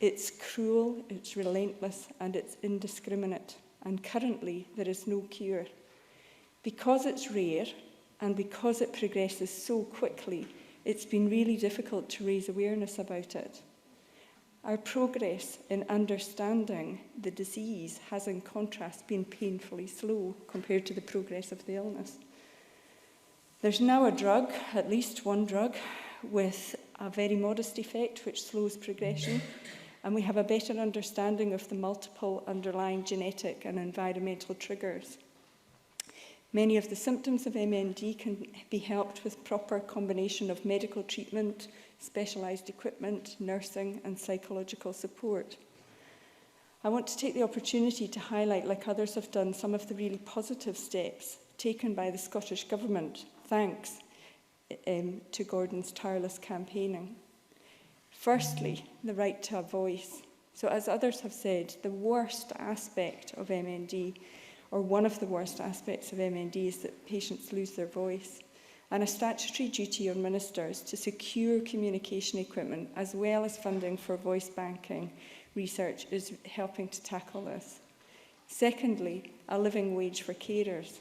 It's cruel, it's relentless, and it's indiscriminate, and currently there is no cure. Because it's rare, and because it progresses so quickly, it's been really difficult to raise awareness about it. Our progress in understanding the disease has, in contrast, been painfully slow compared to the progress of the illness. There's now a drug, at least one drug, with a very modest effect which slows progression, and we have a better understanding of the multiple underlying genetic and environmental triggers. Many of the symptoms of MND can be helped with proper combination of medical treatment, specialised equipment, nursing and psychological support. I want to take the opportunity to highlight, like others have done, some of the really positive steps taken by the Scottish Government, thanks to Gordon's tireless campaigning. Firstly, the right to a voice. So as others have said, the worst aspect of MND, or one of the worst aspects of MND, is that patients lose their voice. And a statutory duty on ministers to secure communication equipment as well as funding for voice banking research is helping to tackle this. Secondly, a living wage for carers.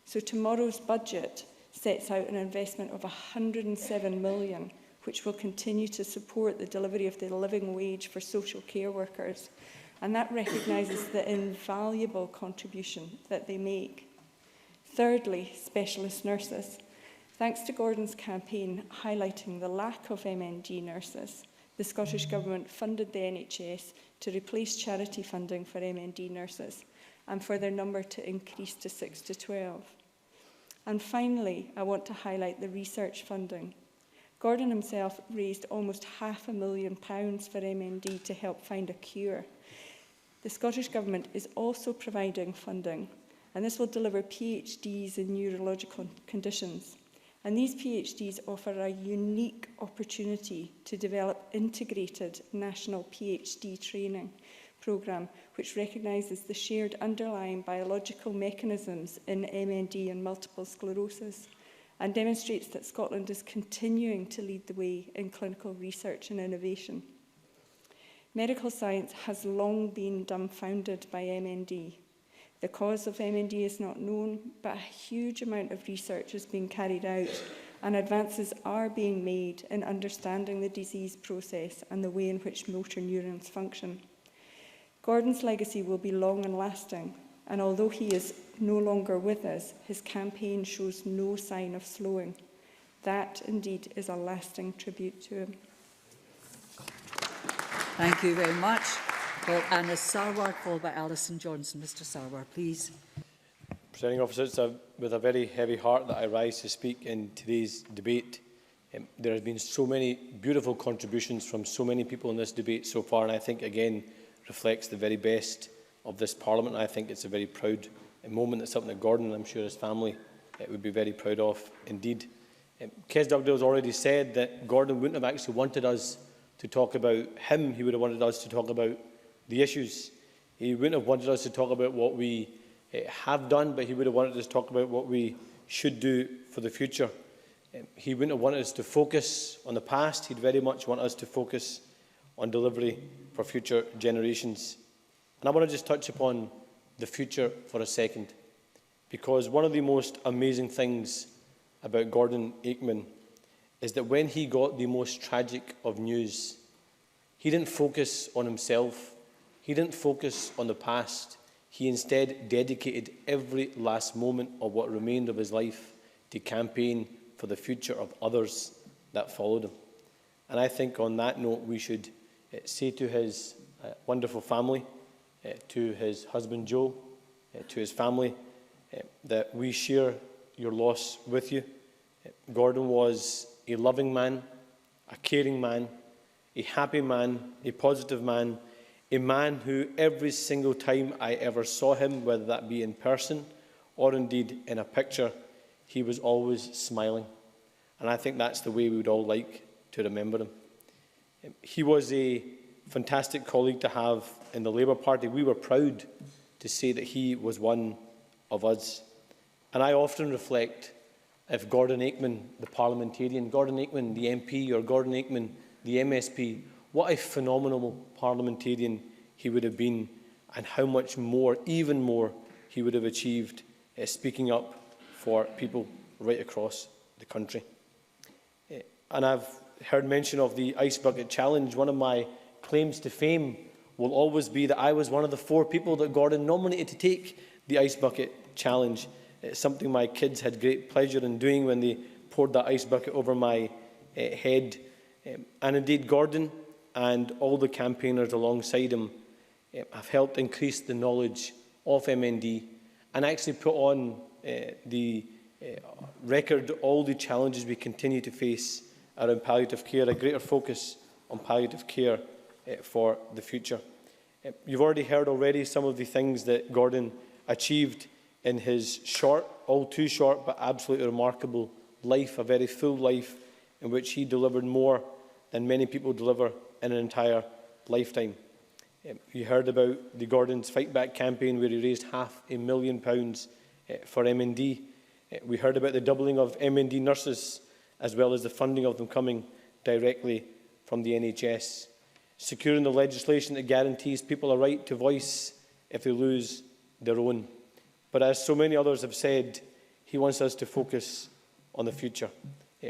So tomorrow's budget sets out an investment of £107 million, which will continue to support the delivery of the living wage for social care workers. And that recognises the invaluable contribution that they make. Thirdly, specialist nurses. Thanks to Gordon's campaign highlighting the lack of MND nurses, the Scottish Government funded the NHS to replace charity funding for MND nurses and for their number to increase to 6 to 12. And finally, I want to highlight the research funding. Gordon himself raised almost £500,000 for MND to help find a cure. The Scottish Government is also providing funding and this will deliver PhDs in neurological conditions. And these PhDs offer a unique opportunity to develop integrated national PhD training programme, which recognises the shared underlying biological mechanisms in MND and multiple sclerosis, and demonstrates that Scotland is continuing to lead the way in clinical research and innovation. Medical science has long been dumbfounded by MND. The cause of MND is not known, but a huge amount of research is being carried out, and advances are being made in understanding the disease process and the way in which motor neurons function. Gordon's legacy will be long and lasting, and although he is no longer with us, his campaign shows no sign of slowing. That, indeed, is a lasting tribute to him. Thank you very much. Well, Anna Sarwar, followed by Alison Johnson. Mr Sarwar, please. Presiding Officer, it's with a very heavy heart that I rise to speak in today's debate. There has been so many beautiful contributions from so many people in this debate so far, and I think, again, reflects the very best of this Parliament. I think it's a very proud moment. It's something that Gordon, and I'm sure his family, would be very proud of indeed. Kes Dugdale has already said that Gordon wouldn't have actually wanted us to talk about him. He would have wanted us to talk about the issues. He wouldn't have wanted us to talk about what we have done, but he would have wanted us to talk about what we should do for the future. He wouldn't have wanted us to focus on the past. He'd very much want us to focus on delivery for future generations. And I want to just touch upon the future for a second, because one of the most amazing things about Gordon Aikman is that when he got the most tragic of news, he didn't focus on himself. He didn't focus on the past. He instead dedicated every last moment of what remained of his life to campaign for the future of others that followed him. And I think on that note, we should say to his wonderful family, to his husband Joe, to his family, that we share your loss with you. Gordon was a loving man, a caring man, a happy man, a positive man, a man who every single time I ever saw him, whether that be in person or indeed in a picture, he was always smiling. And I think that's the way we would all like to remember him. He was a fantastic colleague to have in the Labour Party. We were proud to say that he was one of us. And I often reflect if Gordon Aikman, the parliamentarian, Gordon Aikman, the MP, or Gordon Aikman, the MSP, what a phenomenal parliamentarian he would have been, and how much more, even more, he would have achieved speaking up for people right across the country. And I've heard mention of the Ice Bucket Challenge. One of my claims to fame will always be that I was one of the 4 people that Gordon nominated to take the Ice Bucket Challenge. It's something my kids had great pleasure in doing when they poured that ice bucket over my head. And indeed, Gordon and all the campaigners alongside him have helped increase the knowledge of MND and actually put on the record all the challenges we continue to face around palliative care, a greater focus on palliative care for the future. You've already heard some of the things that Gordon achieved in his short, all too short, but absolutely remarkable life, a very full life in which he delivered more than many people deliver in an entire lifetime. You heard about the Gordon's Fightback campaign, where he raised £500,000 for MND. We heard about the doubling of MND nurses, as well as the funding of them coming directly from the NHS. Securing the legislation that guarantees people a right to voice if they lose their own. But as so many others have said, he wants us to focus on the future.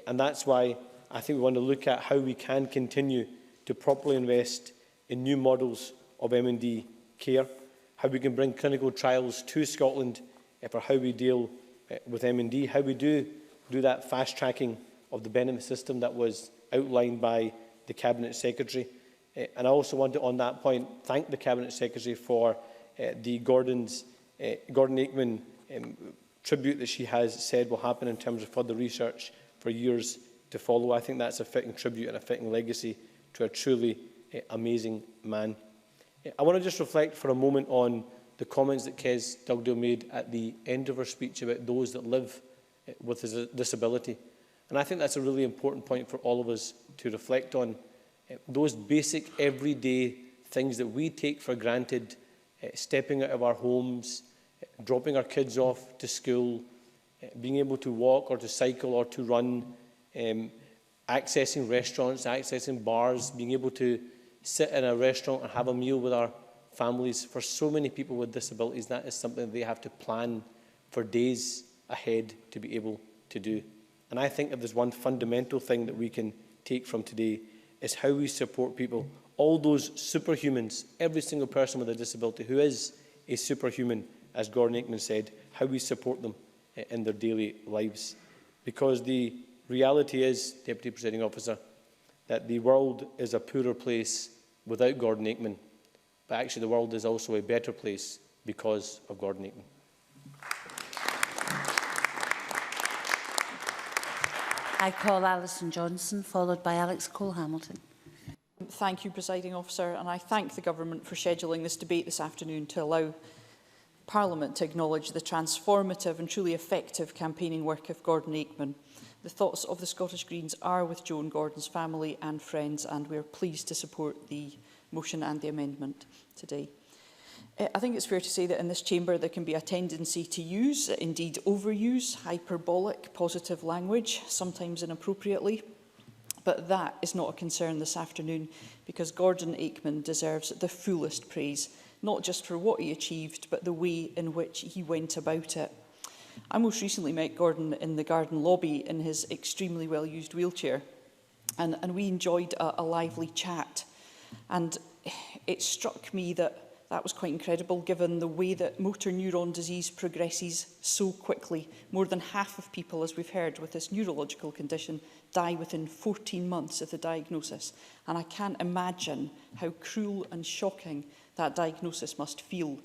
And that's why I think we want to look at how we can continue to properly invest in new models of MND care, how we can bring clinical trials to Scotland for how we deal with MND, how we do that fast-tracking of the benefit system that was outlined by the Cabinet Secretary. And I also want to, on that point, thank the Cabinet Secretary for the Gordon Aikman tribute that she has said will happen in terms of further research for years to follow. I think that's a fitting tribute and a fitting legacy to a truly amazing man. I want to just reflect for a moment on the comments that Kes Dugdale made at the end of her speech about those that live with a disability. And I think that's a really important point for all of us to reflect on. Those basic everyday things that we take for granted, stepping out of our homes, dropping our kids off to school, being able to walk or to cycle or to run, accessing restaurants, accessing bars, being able to sit in a restaurant and have a meal with our families. For so many people with disabilities, that is something they have to plan for days ahead to be able to do. And I think if there's one fundamental thing that we can take from today, is how we support people, all those superhumans, every single person with a disability who is a superhuman, as Gordon Aikman said, how we support them in their daily lives. Because the reality is, Deputy Presiding Officer, that the world is a poorer place without Gordon Aikman, but actually the world is also a better place because of Gordon Aikman. I call Alison Johnson, followed by Alex Cole-Hamilton. Thank you, Presiding Officer, and I thank the Government for scheduling this debate this afternoon to allow Parliament to acknowledge the transformative and truly effective campaigning work of Gordon Aikman. The thoughts of the Scottish Greens are with Joe and Gordon's family and friends, and we are pleased to support the motion and the amendment today. I think it's fair to say that in this chamber there can be a tendency to use, indeed overuse, hyperbolic positive language, sometimes inappropriately. But that is not a concern this afternoon, because Gordon Aikman deserves the fullest praise, not just for what he achieved, but the way in which he went about it. I most recently met Gordon in the garden lobby in his extremely well-used wheelchair, and we enjoyed a lively chat. And it struck me that was quite incredible, given the way that motor neuron disease progresses so quickly. More than half of people, as we've heard, with this neurological condition die within 14 months of the diagnosis. And I can't imagine how cruel and shocking that diagnosis must feel.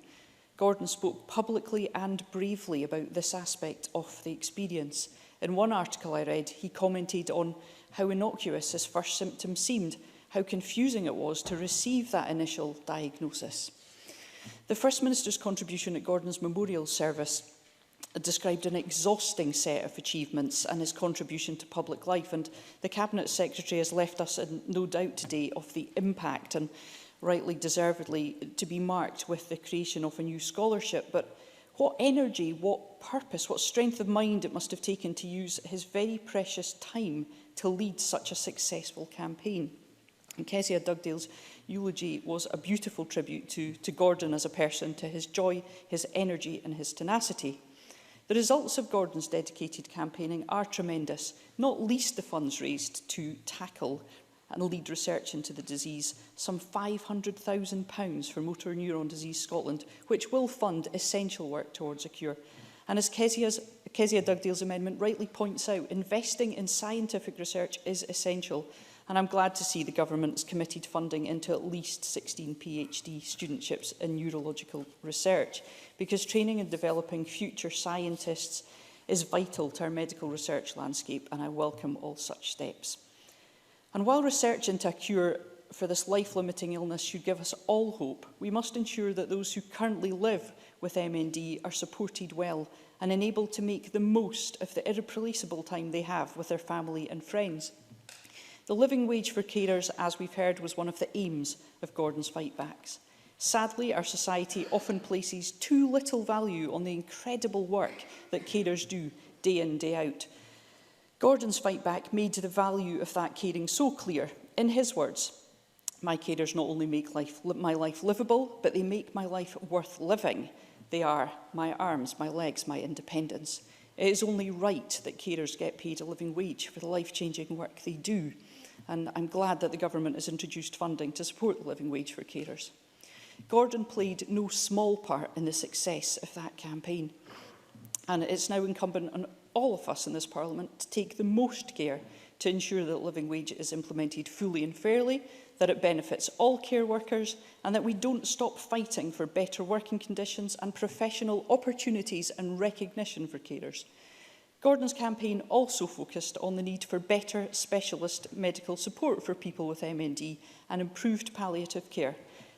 Gordon spoke publicly and bravely about this aspect of the experience. In one article I read, he commented on how innocuous his first symptoms seemed, how confusing it was to receive that initial diagnosis. The First Minister's contribution at Gordon's memorial service described an exhausting set of achievements and his contribution to public life, and the Cabinet Secretary has left us in no doubt today of the impact, and rightly deservedly to be marked with the creation of a new scholarship. But what energy, what purpose, what strength of mind it must have taken to use his very precious time to lead such a successful campaign. And Kezia Dugdale's eulogy was a beautiful tribute to Gordon as a person, to his joy, his energy and his tenacity. The results of Gordon's dedicated campaigning are tremendous, not least the funds raised to tackle and lead research into the disease, some £500,000 for Motor Neuron Disease Scotland, which will fund essential work towards a cure. And as Kezia Dugdale's amendment rightly points out, investing in scientific research is essential. And I'm glad to see the Government's committed funding into at least 16 PhD studentships in neurological research, because training and developing future scientists is vital to our medical research landscape, and I welcome all such steps. And while research into a cure for this life-limiting illness should give us all hope, we must ensure that those who currently live with MND are supported well and enabled to make the most of the irreplaceable time they have with their family and friends. The living wage for carers, as we've heard, was one of the aims of Gordon's Fightbacks. Sadly, our society often places too little value on the incredible work that carers do day in, day out. Gordon's Fightback made the value of that caring so clear. In his words, "My carers not only make my life livable, but they make my life worth living. They are my arms, my legs, my independence. It is only right that carers get paid a living wage for the life-changing work they do." And I'm glad that the Government has introduced funding to support the living wage for carers. Gordon played no small part in the success of that campaign. And it's now incumbent on all of us in this Parliament to take the most care to ensure that living wage is implemented fully and fairly, that it benefits all care workers, and that we don't stop fighting for better working conditions and professional opportunities and recognition for carers. Gordon's campaign also focused on the need for better specialist medical support for people with MND and improved palliative care.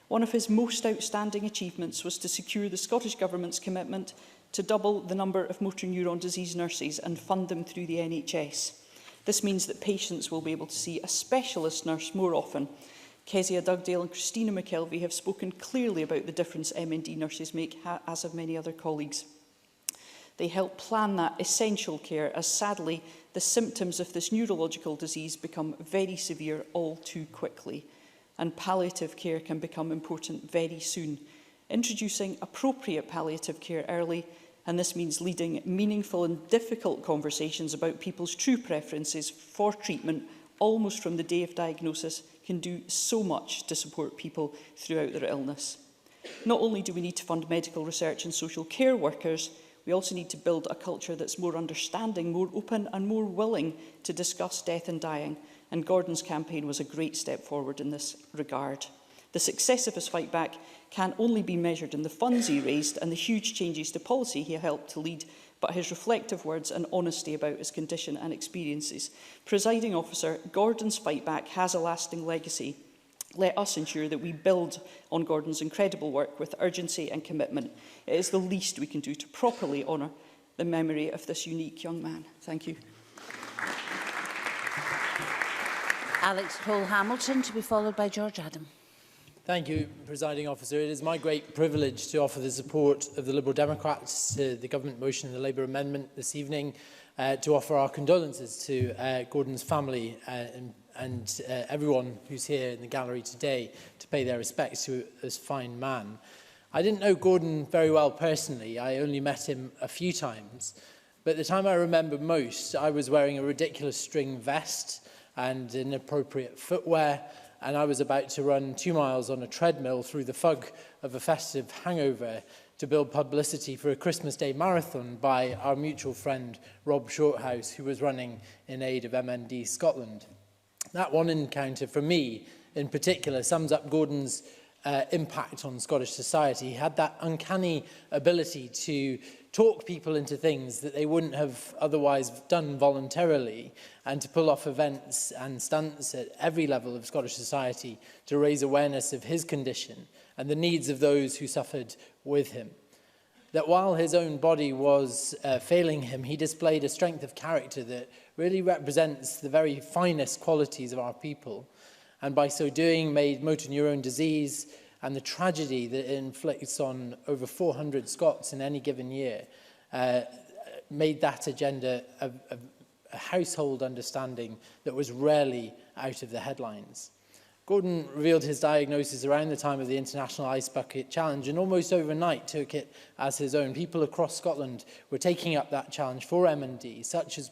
One of his most outstanding achievements was to secure the Scottish Government's commitment to double the number of motor neuron disease nurses and fund them through the NHS. This means that patients will be able to see a specialist nurse more often. Kezia Dugdale and Christina McKelvey have spoken clearly about the difference MND nurses make, as have many other colleagues. They help plan that essential care, as sadly the symptoms of this neurological disease become very severe all too quickly, and palliative care can become important very soon. Introducing appropriate palliative care early, and this means leading meaningful and difficult conversations about people's true preferences for treatment almost from the day of diagnosis, can do so much to support people throughout their illness. Not only do we need to fund medical research and social care workers, we also need to build a culture that's more understanding, more open and more willing to discuss death and dying, and Gordon's campaign was a great step forward in this regard. The success of his fight back can only be measured in the funds he raised and the huge changes to policy he helped to lead, but his reflective words and honesty about his condition and experiences. Presiding Officer, Gordon's fight back has a lasting legacy. Let us ensure that we build on Gordon's incredible work with urgency and commitment. It is the least we can do to properly honour the memory of this unique young man. Thank you. Alex Cole-Hamilton, to be followed by George Adam. Thank you, Presiding Officer. It is my great privilege to offer the support of the Liberal Democrats to the Government motion and the Labour amendment this evening, to offer our condolences to Gordon's family and everyone who's here in the gallery today to pay their respects to this fine man. I didn't know Gordon very well personally. I only met him a few times. But the time I remember most, I was wearing a ridiculous string vest and inappropriate footwear, and I was about to run 2 miles on a treadmill through the fog of a festive hangover to build publicity for a Christmas Day marathon by our mutual friend Rob Shorthouse, who was running in aid of MND Scotland. That one encounter, for me in particular, sums up Gordon's impact on Scottish society. He had that uncanny ability to talk people into things that they wouldn't have otherwise done voluntarily, and to pull off events and stunts at every level of Scottish society to raise awareness of his condition and the needs of those who suffered with him. That while his own body was failing him, he displayed a strength of character that really represents the very finest qualities of our people, and by so doing made motor neurone disease and the tragedy that it inflicts on over 400 Scots in any given year, made that agenda a household understanding that was rarely out of the headlines. Gordon revealed his diagnosis around the time of the International Ice Bucket Challenge, and almost overnight took it as his own. People across Scotland were taking up that challenge for MND, such as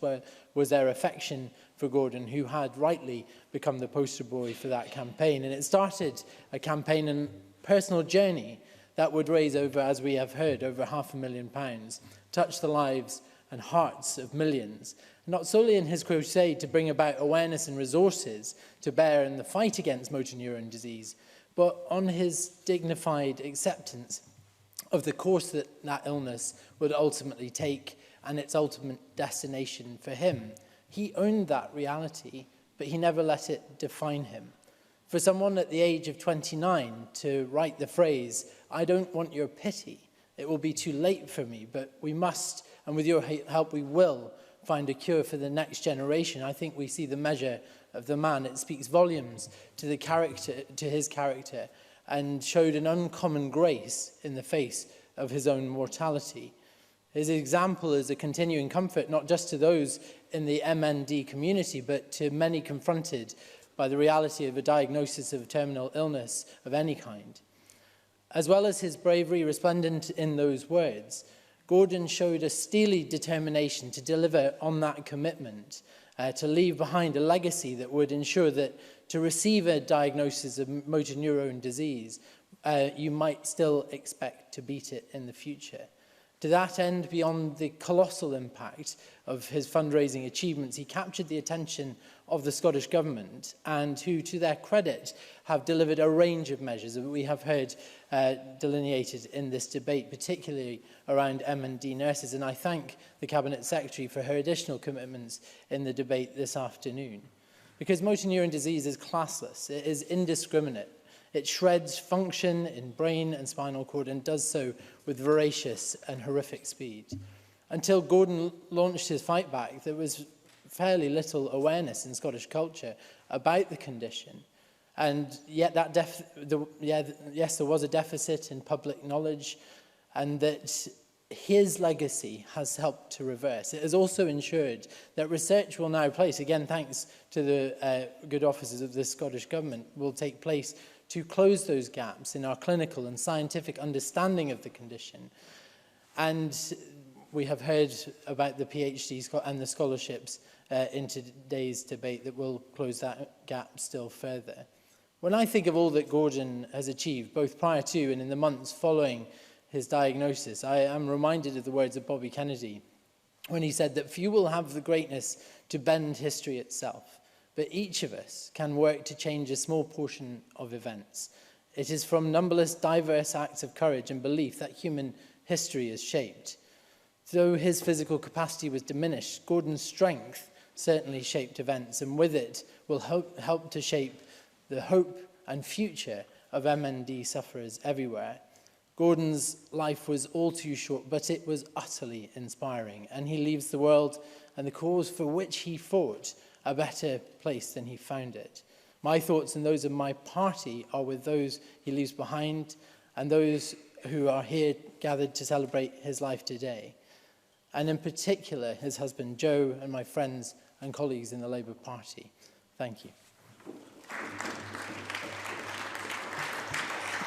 was their affection for Gordon, who had rightly become the poster boy for that campaign. And it started a campaign and personal journey that would raise over, as we have heard, over £500,000, touch the lives and hearts of millions. Not solely in his crusade to bring about awareness and resources to bear in the fight against motor neurone disease, but on his dignified acceptance of the course that that illness would ultimately take and its ultimate destination for him. He owned that reality, but he never let it define him. For someone at the age of 29 to write the phrase, "I don't want your pity, it will be too late for me, but we must, and with your help we will, find a cure for the next generation," I think we see the measure of the man. It speaks volumes to his character, and showed an uncommon grace in the face of his own mortality. His example is a continuing comfort, not just to those in the MND community, but to many confronted by the reality of a diagnosis of terminal illness of any kind. As well as his bravery resplendent in those words, Gordon showed a steely determination to deliver on that commitment, to leave behind a legacy that would ensure that to receive a diagnosis of motor neurone disease, you might still expect to beat it in the future. To that end, beyond the colossal impact of his fundraising achievements, he captured the attention of the Scottish Government, and who, to their credit, have delivered a range of measures that we have heard delineated in this debate, particularly around MND nurses. And I thank the Cabinet Secretary for her additional commitments in the debate this afternoon. Because motor neurone disease is classless, it is indiscriminate. It shreds function in brain and spinal cord and does so with voracious and horrific speed. Until Gordon launched his Fightback, there was fairly little awareness in Scottish culture about the condition. And yet yes, there was a deficit in public knowledge, and that his legacy has helped to reverse. It has also ensured that research will now place, again thanks to the good officers of the Scottish Government, will take place to close those gaps in our clinical and scientific understanding of the condition. And we have heard about the PhDs and the scholarships in today's debate that will close that gap still further. When I think of all that Gordon has achieved, both prior to and in the months following his diagnosis, I am reminded of the words of Bobby Kennedy when he said that few will have the greatness to bend history itself, but each of us can work to change a small portion of events. It is from numberless diverse acts of courage and belief that human history is shaped. Though his physical capacity was diminished, Gordon's strength certainly shaped events, and with it will help to shape the hope and future of MND sufferers everywhere. Gordon's life was all too short, but it was utterly inspiring, and he leaves the world and the cause for which he fought a better place than he found it. My thoughts and those of my party are with those he leaves behind and those who are here gathered to celebrate his life today, and in particular his husband Joe and my friends and colleagues in the Labour Party. Thank you.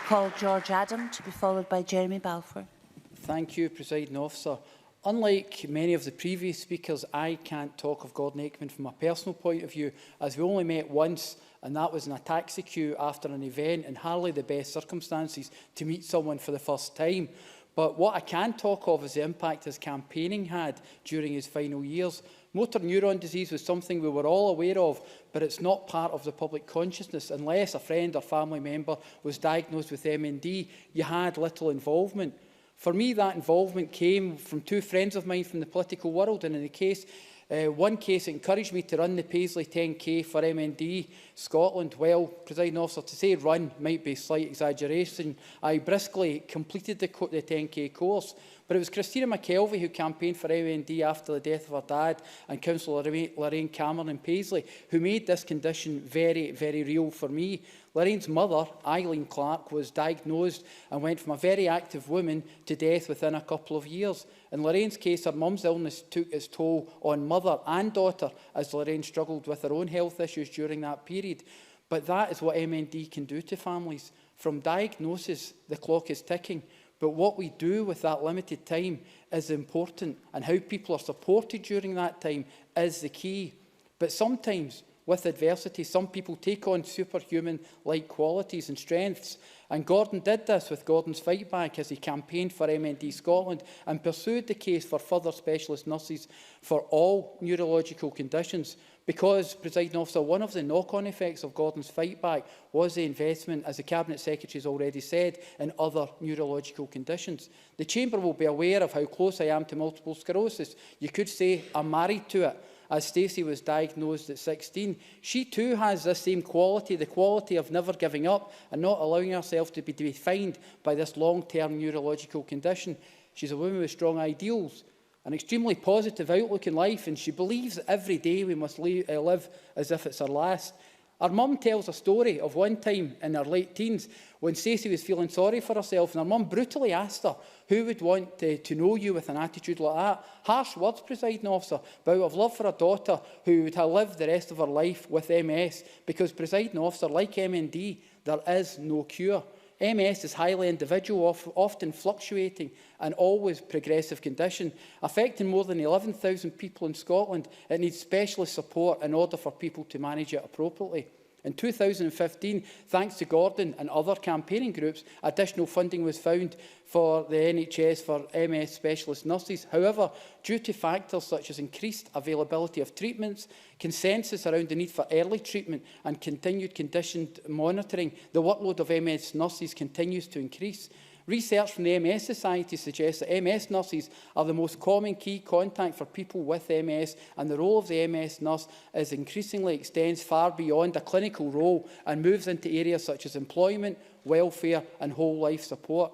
Call George Adam, to be followed by Jeremy Balfour. Thank you, Presiding Officer. Unlike many of the previous speakers, I can't talk of Gordon Aikman from a personal point of view, as we only met once, and that was in a taxi queue after an event in hardly the best circumstances to meet someone for the first time. But what I can talk of is the impact his campaigning had during his final years. Motor neuron disease was something we were all aware of, but it's not part of the public consciousness. Unless a friend or family member was diagnosed with MND, you had little involvement. For me, that involvement came from two friends of mine from the political world, and in the case, one case encouraged me to run the Paisley 10K for MND Scotland. Well, Presiding Officer, to say run might be a slight exaggeration. I briskly completed the 10K course, but it was Christina McKelvey who campaigned for MND after the death of her dad and Councillor Lorraine Cameron in Paisley who made this condition very, very real for me. Lorraine's mother, Eileen Clark, was diagnosed and went from a very active woman to death within a couple of years. In Lorraine's case, her mum's illness took its toll on mother and daughter as Lorraine struggled with her own health issues during that period. But that is what MND can do to families. From diagnosis, the clock is ticking. But what we do with that limited time is important, and how people are supported during that time is the key. But sometimes, with adversity, some people take on superhuman-like qualities and strengths. And Gordon did this with Gordon's Fightback as he campaigned for MND Scotland and pursued the case for further specialist nurses for all neurological conditions. Because, Presiding Officer, one of the knock-on effects of Gordon's Fightback was the investment, as the Cabinet Secretary has already said, in other neurological conditions. The Chamber will be aware of how close I am to multiple sclerosis. You could say I'm married to it. As Stacey was diagnosed at 16, she too has this same quality, the quality of never giving up and not allowing herself to be defined by this long-term neurological condition. She's a woman with strong ideals, an extremely positive outlook in life, and she believes that every day we must live as if it's our last. Our mum tells a story of one time in her late teens when Stacey was feeling sorry for herself, and her mum brutally asked her, who would want to know you with an attitude like that? Harsh words, Presiding Officer, but out of love for her daughter who would have lived the rest of her life with MS, because, Presiding Officer, like MND, there is no cure. MS is highly individual, often fluctuating and always progressive condition. Affecting more than 11,000 people in Scotland, it needs specialist support in order for people to manage it appropriately. In 2015, thanks to Gordon and other campaigning groups, additional funding was found for the NHS for MS specialist nurses. However, due to factors such as increased availability of treatments, consensus around the need for early treatment and continued condition monitoring, the workload of MS nurses continues to increase. Research from the MS Society suggests that MS nurses are the most common key contact for people with MS, and the role of the MS nurse is increasingly extends far beyond a clinical role and moves into areas such as employment, welfare and whole life support.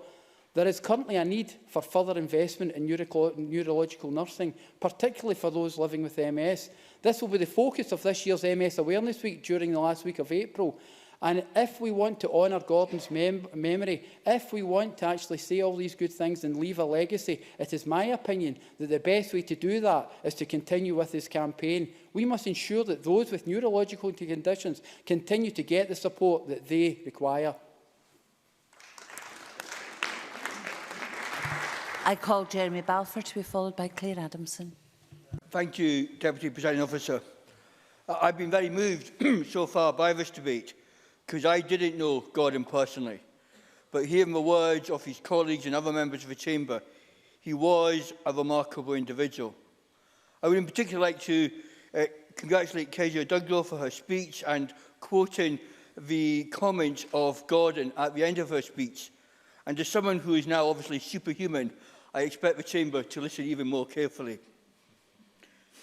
There is currently a need for further investment in neurological nursing, particularly for those living with MS. This will be the focus of this year's MS Awareness Week during the last week of April. And if we want to honour Gordon's memory, if we want to actually say all these good things and leave a legacy, it is my opinion that the best way to do that is to continue with this campaign. We must ensure that those with neurological conditions continue to get the support that they require. I call Jeremy Balfour to be followed by Claire Adamson. Thank you, Deputy Presiding Officer. I've been very moved so far by this debate, because I didn't know Gordon personally. But hearing the words of his colleagues and other members of the Chamber, he was a remarkable individual. I would in particular like to congratulate Kezia Douglas for her speech and quoting the comments of Gordon at the end of her speech. And as someone who is now obviously superhuman, I expect the Chamber to listen even more carefully.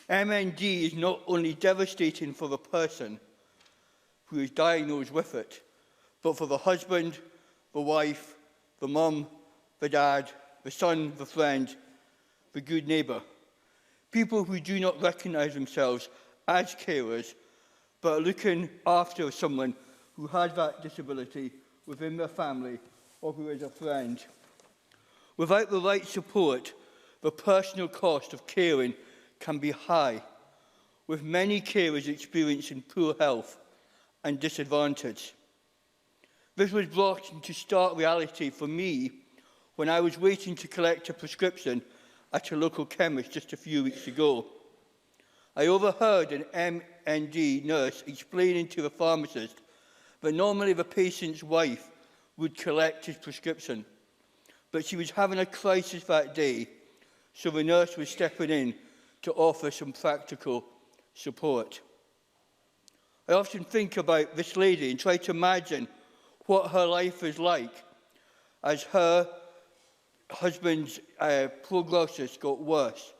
MND is not only devastating for the person who is diagnosed with it, but for the husband, the wife, the mum, the dad, the son, the friend, the good neighbour. People who do not recognise themselves as carers, but are looking after someone who has that disability within their family or who is a friend. Without the right support, the personal cost of caring can be high, with many carers experiencing poor health and disadvantage. This was brought into stark reality for me when I was waiting to collect a prescription at a local chemist just a few weeks ago. I overheard an MND nurse explaining to the pharmacist that normally the patient's wife would collect his prescription, but she was having a crisis that day, so the nurse was stepping in to offer some practical support. I often think about this lady and try to imagine what her life is like as her husband's prognosis got worse,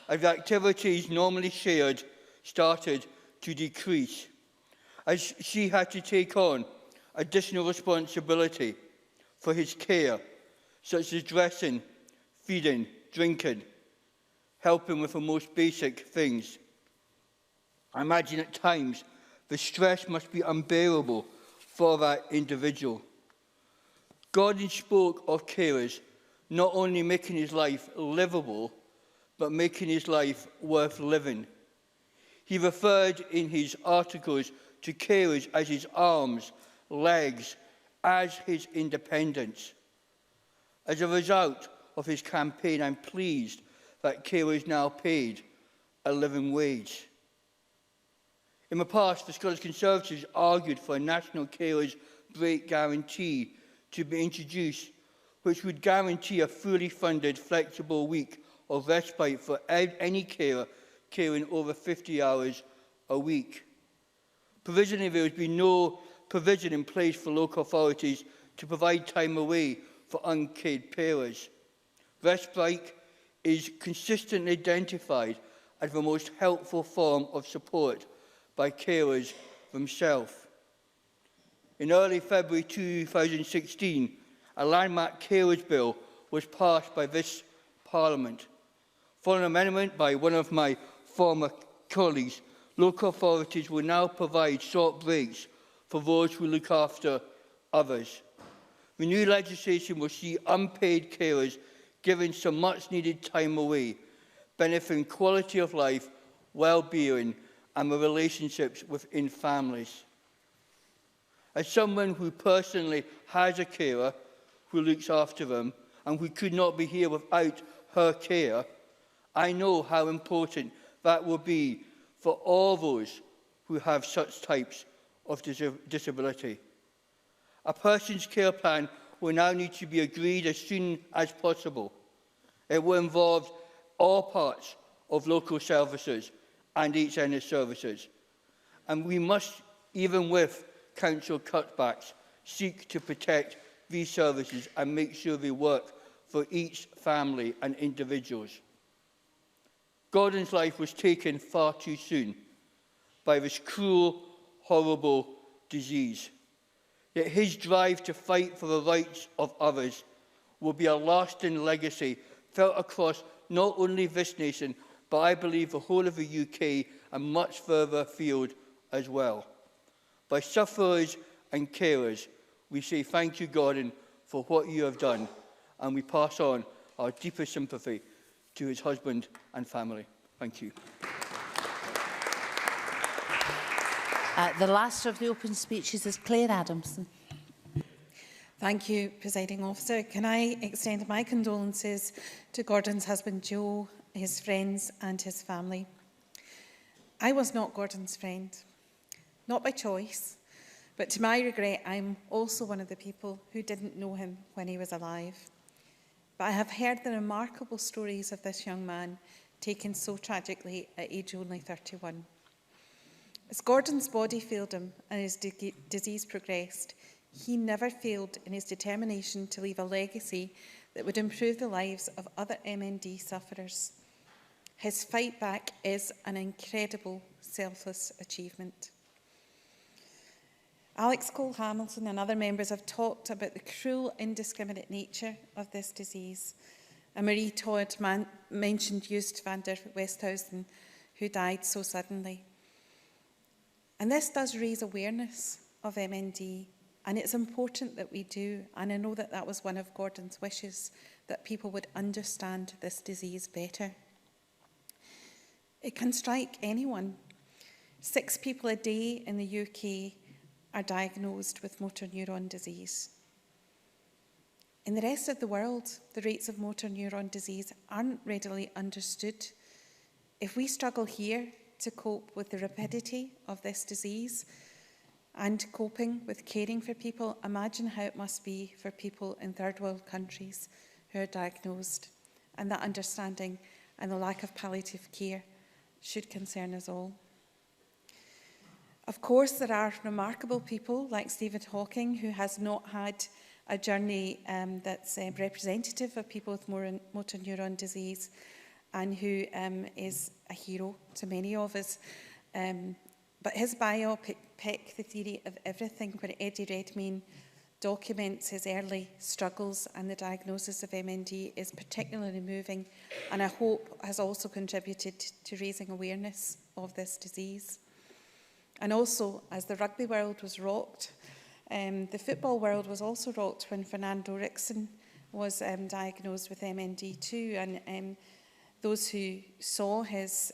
as the activities normally shared started to decrease, as she had to take on additional responsibility for his care, such as dressing, feeding, drinking, helping with the most basic things. I imagine at times the stress must be unbearable for that individual. Gordon spoke of carers not only making his life livable, but making his life worth living. He referred in his articles to carers as his arms, legs, as his independence. As a result of his campaign, I'm pleased that carers now paid a living wage. In the past, the Scottish Conservatives argued for a national carers break guarantee to be introduced, which would guarantee a fully funded, flexible week of respite for any carer caring over 50 hours a week. Provisionally, there has been no provision in place for local authorities to provide time away for uncared carers. Respite is consistently identified as the most helpful form of support by carers themselves. In early February 2016, a landmark carers bill was passed by this Parliament. Following an amendment by one of my former colleagues, local authorities will now provide short breaks for those who look after others. The new legislation will see unpaid carers given some much-needed time away, benefiting quality of life, well-being and the relationships within families. As someone who personally has a carer who looks after them and who could not be here without her care, I know how important that will be for all those who have such types of disability. A person's care plan will now need to be agreed as soon as possible. It will involve all parts of local services and HNS services. And we must, even with council cutbacks, seek to protect these services and make sure they work for each family and individuals. Gordon's life was taken far too soon by this cruel, horrible disease. Yet his drive to fight for the rights of others will be a lasting legacy felt across not only this nation, but I believe the whole of the UK and much further afield as well. By sufferers and carers, we say thank you, Gordon, for what you have done, and we pass on our deepest sympathy to his husband and family. Thank you. The last of the open speeches is Claire Adamson. Thank you, Presiding Officer. Can I extend my condolences to Gordon's husband Joe, his friends and his family. I was not Gordon's friend, not by choice, but to my regret, I'm also one of the people who didn't know him when he was alive. But I have heard the remarkable stories of this young man taken so tragically at age only 31. As Gordon's body failed him and his disease progressed, he never failed in his determination to leave a legacy that would improve the lives of other MND sufferers. His fight back is an incredible, selfless achievement. Alex Cole-Hamilton and other members have talked about the cruel, indiscriminate nature of this disease. And Marie Todd mentioned Joost van der Westhuizen, who died so suddenly. And this does raise awareness of MND, and it's important that we do. And I know that that was one of Gordon's wishes, that people would understand this disease better. It can strike anyone. 6 people a day in the UK are diagnosed with motor neuron disease. In the rest of the world, the rates of motor neuron disease aren't readily understood. If we struggle here to cope with the rapidity of this disease and coping with caring for people, imagine how it must be for people in third world countries who are diagnosed. And that understanding and the lack of palliative care should concern us all. Of course, there are remarkable people like Stephen Hawking, who has not had a journey that's representative of people with motor neuron disease, and who is a hero to many of us. But his biopic, The Theory of Everything, where Eddie Redmayne documents his early struggles and the diagnosis of MND, is particularly moving, and I hope has also contributed to raising awareness of this disease. And also, as the rugby world was rocked, the football world was also rocked when Fernando Rickson was diagnosed with MND too. And those who saw his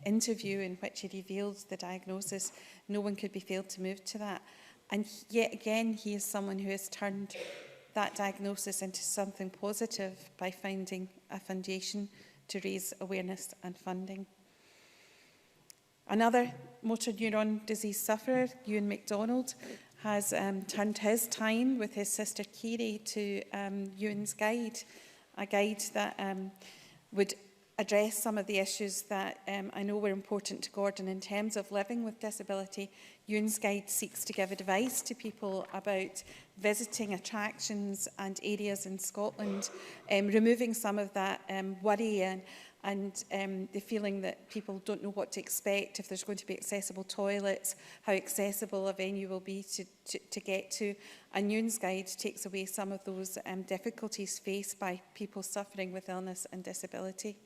interview in which he revealed the diagnosis, no one could be failed to move to that. And yet again, he is someone who has turned that diagnosis into something positive by finding a foundation to raise awareness and funding. Another motor neuron disease sufferer, Ewan MacDonald, has turned his time with his sister Kiri to Ewan's Guide, a guide that would address some of the issues that I know were important to Gordon in terms of living with disability. Ewan's Guide seeks to give advice to people about visiting attractions and areas in Scotland, removing some of that worry and the feeling that people don't know what to expect, if there's going to be accessible toilets, how accessible a venue will be to get to. And Ewan's Guide takes away some of those difficulties faced by people suffering with illness and disability.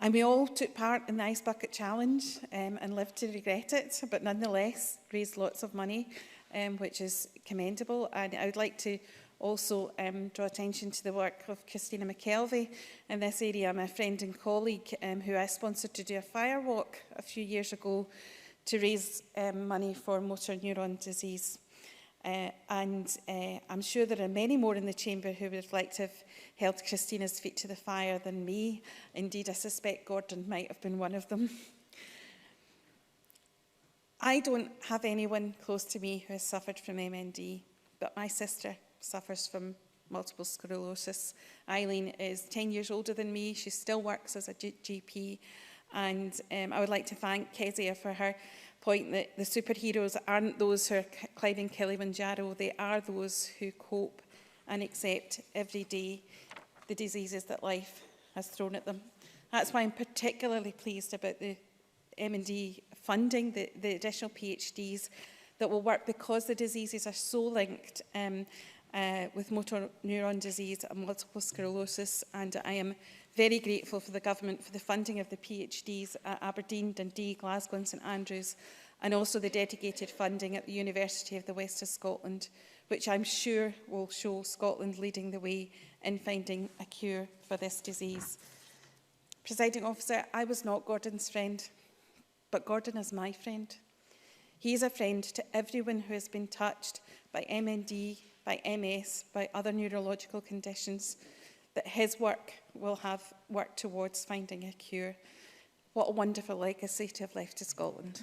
And we all took part in the Ice Bucket Challenge and lived to regret it, but nonetheless raised lots of money, which is commendable. And I would like to also draw attention to the work of Christina McKelvey in this area, my friend and colleague, who I sponsored to do a fire walk a few years ago to raise money for motor neuron disease. I'm sure there are many more in the chamber who would like to have held Christina's feet to the fire than me. Indeed, I suspect Gordon might have been one of them. I don't have anyone close to me who has suffered from MND, but my sister suffers from multiple sclerosis. Eileen is 10 years older than me. She still works as a GP. And I would like to thank Kezia for her point that the superheroes aren't those who are climbing Kilimanjaro, they are those who cope and accept every day the diseases that life has thrown at them. That's why I'm particularly pleased about the MND funding, the additional PhDs that will work, because the diseases are so linked with motor neuron disease and multiple sclerosis, and I am very grateful for the Government for the funding of the PhDs at Aberdeen, Dundee, Glasgow and St Andrews, and also the dedicated funding at the University of the West of Scotland, which I'm sure will show Scotland leading the way in finding a cure for this disease. Presiding Officer, I was not Gordon's friend, but Gordon is my friend. He is a friend to everyone who has been touched by MND, by MS, by other neurological conditions, that his work will have worked towards finding a cure. What a wonderful legacy to have left to Scotland.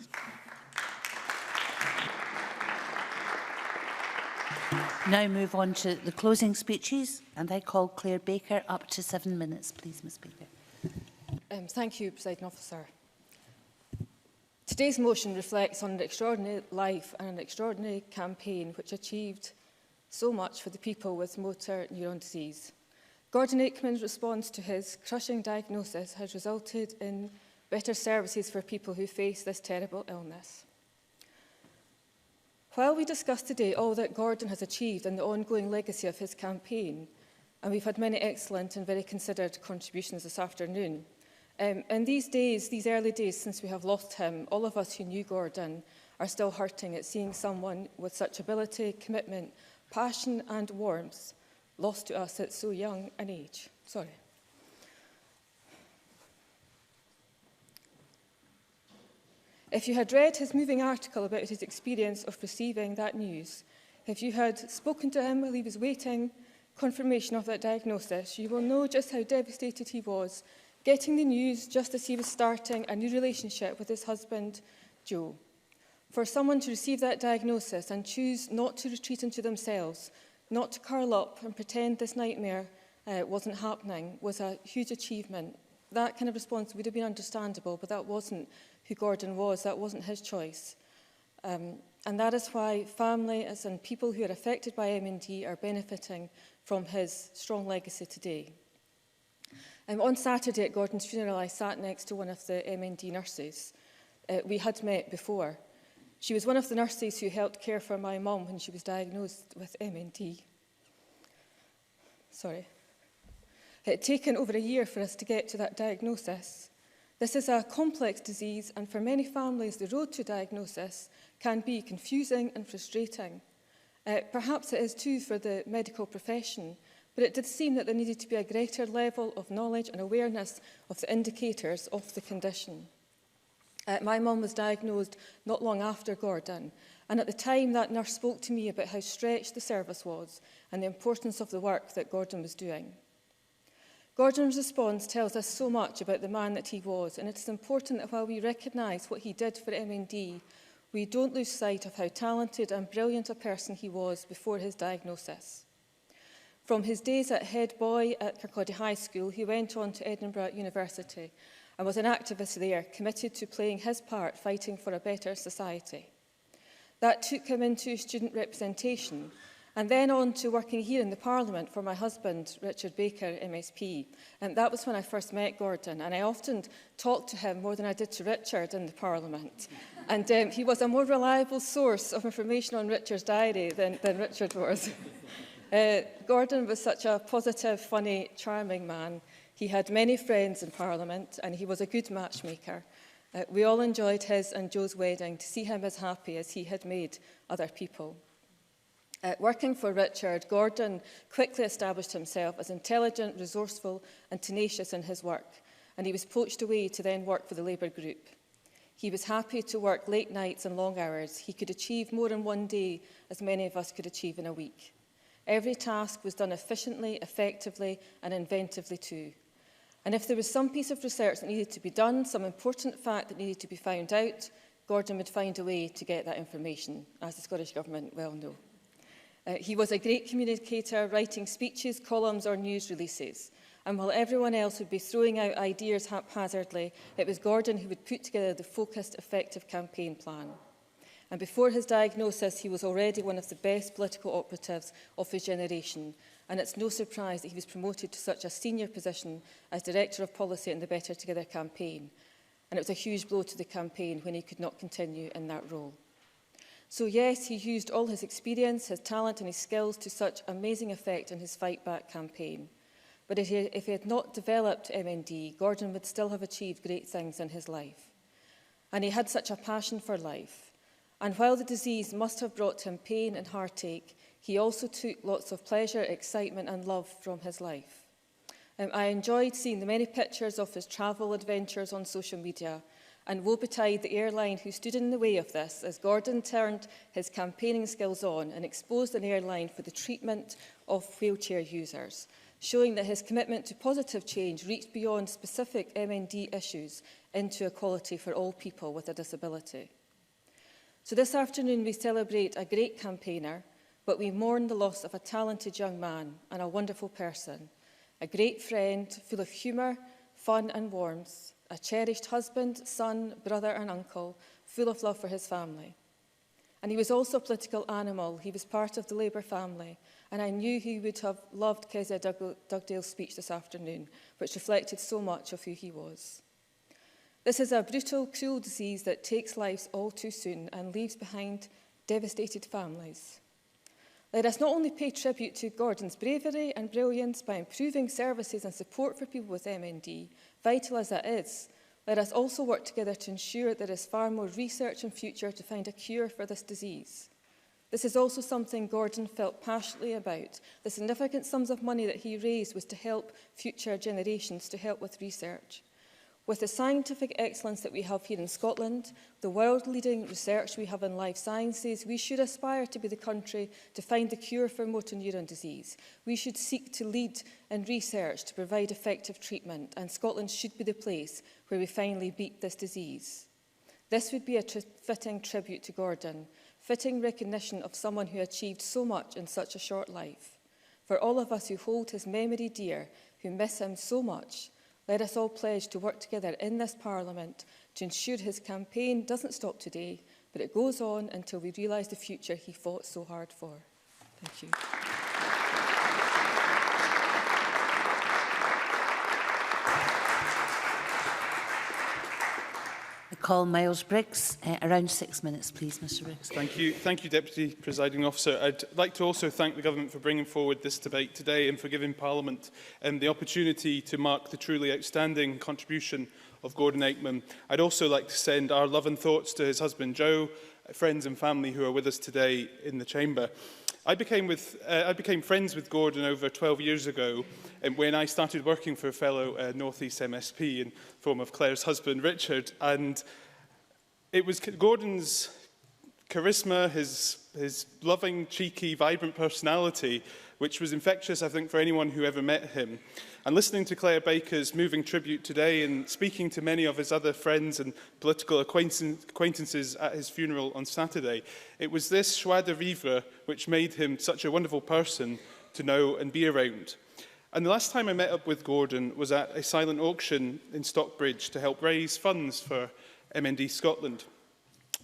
Now move on to the closing speeches, and I call Claire Baker. Up to 7 minutes, please, Ms Baker. Thank you, Presiding Officer. Today's motion reflects on an extraordinary life and an extraordinary campaign which achieved so much for the people with motor neuron disease. Gordon Aikman's response to his crushing diagnosis has resulted in better services for people who face this terrible illness. While we discuss today all that Gordon has achieved and the ongoing legacy of his campaign, and we've had many excellent and very considered contributions this afternoon, in these days, these early days since we have lost him, all of us who knew Gordon are still hurting at seeing someone with such ability, commitment, passion and warmth lost to us at so young an age. If you had read his moving article about his experience of receiving that news, if you had spoken to him while he was waiting confirmation of that diagnosis, you will know just how devastated he was, getting the news just as he was starting a new relationship with his husband, Joe. For someone to receive that diagnosis and choose not to retreat into themselves, not to curl up and pretend this nightmare wasn't happening, was a huge achievement. That kind of response would have been understandable, but that wasn't who Gordon was, that wasn't his choice. And that is why families and people who are affected by MND are benefiting from his strong legacy today. On Saturday at Gordon's funeral, I sat next to one of the MND nurses. We had met before. She was one of the nurses who helped care for my mum when she was diagnosed with MND. It had taken over a year for us to get to that diagnosis. This is a complex disease, and for many families, the road to diagnosis can be confusing and frustrating. Perhaps it is too for the medical profession, but it did seem that there needed to be a greater level of knowledge and awareness of the indicators of the condition. My mum was diagnosed not long after Gordon, and at the time that nurse spoke to me about how stretched the service was and the importance of the work that Gordon was doing. Gordon's response tells us so much about the man that he was, and it is important that while we recognise what he did for MND, we don't lose sight of how talented and brilliant a person he was before his diagnosis. From his days at head boy at Kirkcaldy High School, he went on to Edinburgh University and was an activist there, committed to playing his part fighting for a better society. That took him into student representation, and then on to working here in the Parliament for my husband, Richard Baker, MSP. And that was when I first met Gordon, and I often talked to him more than I did to Richard in the Parliament. And he was a more reliable source of information on Richard's diary than Richard was. Gordon was such a positive, funny, charming man. He had many friends in Parliament, and he was a good matchmaker. We all enjoyed his and Joe's wedding to see him as happy as he had made other people. Working for Richard, Gordon quickly established himself as intelligent, resourceful and tenacious in his work, and he was poached away to then work for the Labour group. He was happy to work late nights and long hours. He could achieve more in one day as many of us could achieve in a week. Every task was done efficiently, effectively and inventively too. And if there was some piece of research that needed to be done, some important fact that needed to be found out, Gordon would find a way to get that information, as the Scottish Government well know. He was a great communicator, writing speeches, columns or news releases. And while everyone else would be throwing out ideas haphazardly, it was Gordon who would put together the focused, effective campaign plan. And before his diagnosis, he was already one of the best political operatives of his generation. And it's no surprise that he was promoted to such a senior position as Director of Policy in the Better Together campaign. And it was a huge blow to the campaign when he could not continue in that role. So yes, he used all his experience, his talent and his skills to such amazing effect in his Fightback campaign. But if he had not developed MND, Gordon would still have achieved great things in his life. And he had such a passion for life. And while the disease must have brought him pain and heartache, he also took lots of pleasure, excitement and love from his life. I enjoyed seeing the many pictures of his travel adventures on social media, and woe betide the airline who stood in the way of this as Gordon turned his campaigning skills on and exposed an airline for the treatment of wheelchair users, showing that his commitment to positive change reached beyond specific MND issues into equality for all people with a disability. So this afternoon we celebrate a great campaigner, but we mourn the loss of a talented young man and a wonderful person, a great friend full of humour, fun and warmth, a cherished husband, son, brother and uncle, full of love for his family. And he was also a political animal. He was part of the Labour family, and I knew he would have loved Kezia Dugdale's speech this afternoon, which reflected so much of who he was. This is a brutal, cruel disease that takes lives all too soon and leaves behind devastated families. Let us not only pay tribute to Gordon's bravery and brilliance by improving services and support for people with MND, vital as that is, let us also work together to ensure there is far more research in future to find a cure for this disease. This is also something Gordon felt passionately about. The significant sums of money that he raised was to help future generations, to help with research. With the scientific excellence that we have here in Scotland, the world-leading research we have in life sciences, we should aspire to be the country to find the cure for motor neuron disease. We should seek to lead in research to provide effective treatment, and Scotland should be the place where we finally beat this disease. This would be a fitting tribute to Gordon, fitting recognition of someone who achieved so much in such a short life. For all of us who hold his memory dear, who miss him so much, let us all pledge to work together in this Parliament to ensure his campaign doesn't stop today, but it goes on until we realise the future he fought so hard for. Thank you. I call Miles Briggs. Around 6 minutes, please, Mr Briggs. Thank you, Deputy Presiding Officer. I'd like to also thank the Government for bringing forward this debate today and for giving Parliament the opportunity to mark the truly outstanding contribution of Gordon Aikman. I'd also like to send our love and thoughts to his husband Joe, friends and family who are with us today in the Chamber. I became friends with Gordon over 12 years ago when I started working for a fellow North East MSP in the form of Claire's husband, Richard. And it was Gordon's charisma, his loving, cheeky, vibrant personality, which was infectious, I think, for anyone who ever met him. And listening to Claire Baker's moving tribute today and speaking to many of his other friends and political acquaintances at his funeral on Saturday, it was this joie de vivre which made him such a wonderful person to know and be around. And the last time I met up with Gordon was at a silent auction in Stockbridge to help raise funds for MND Scotland.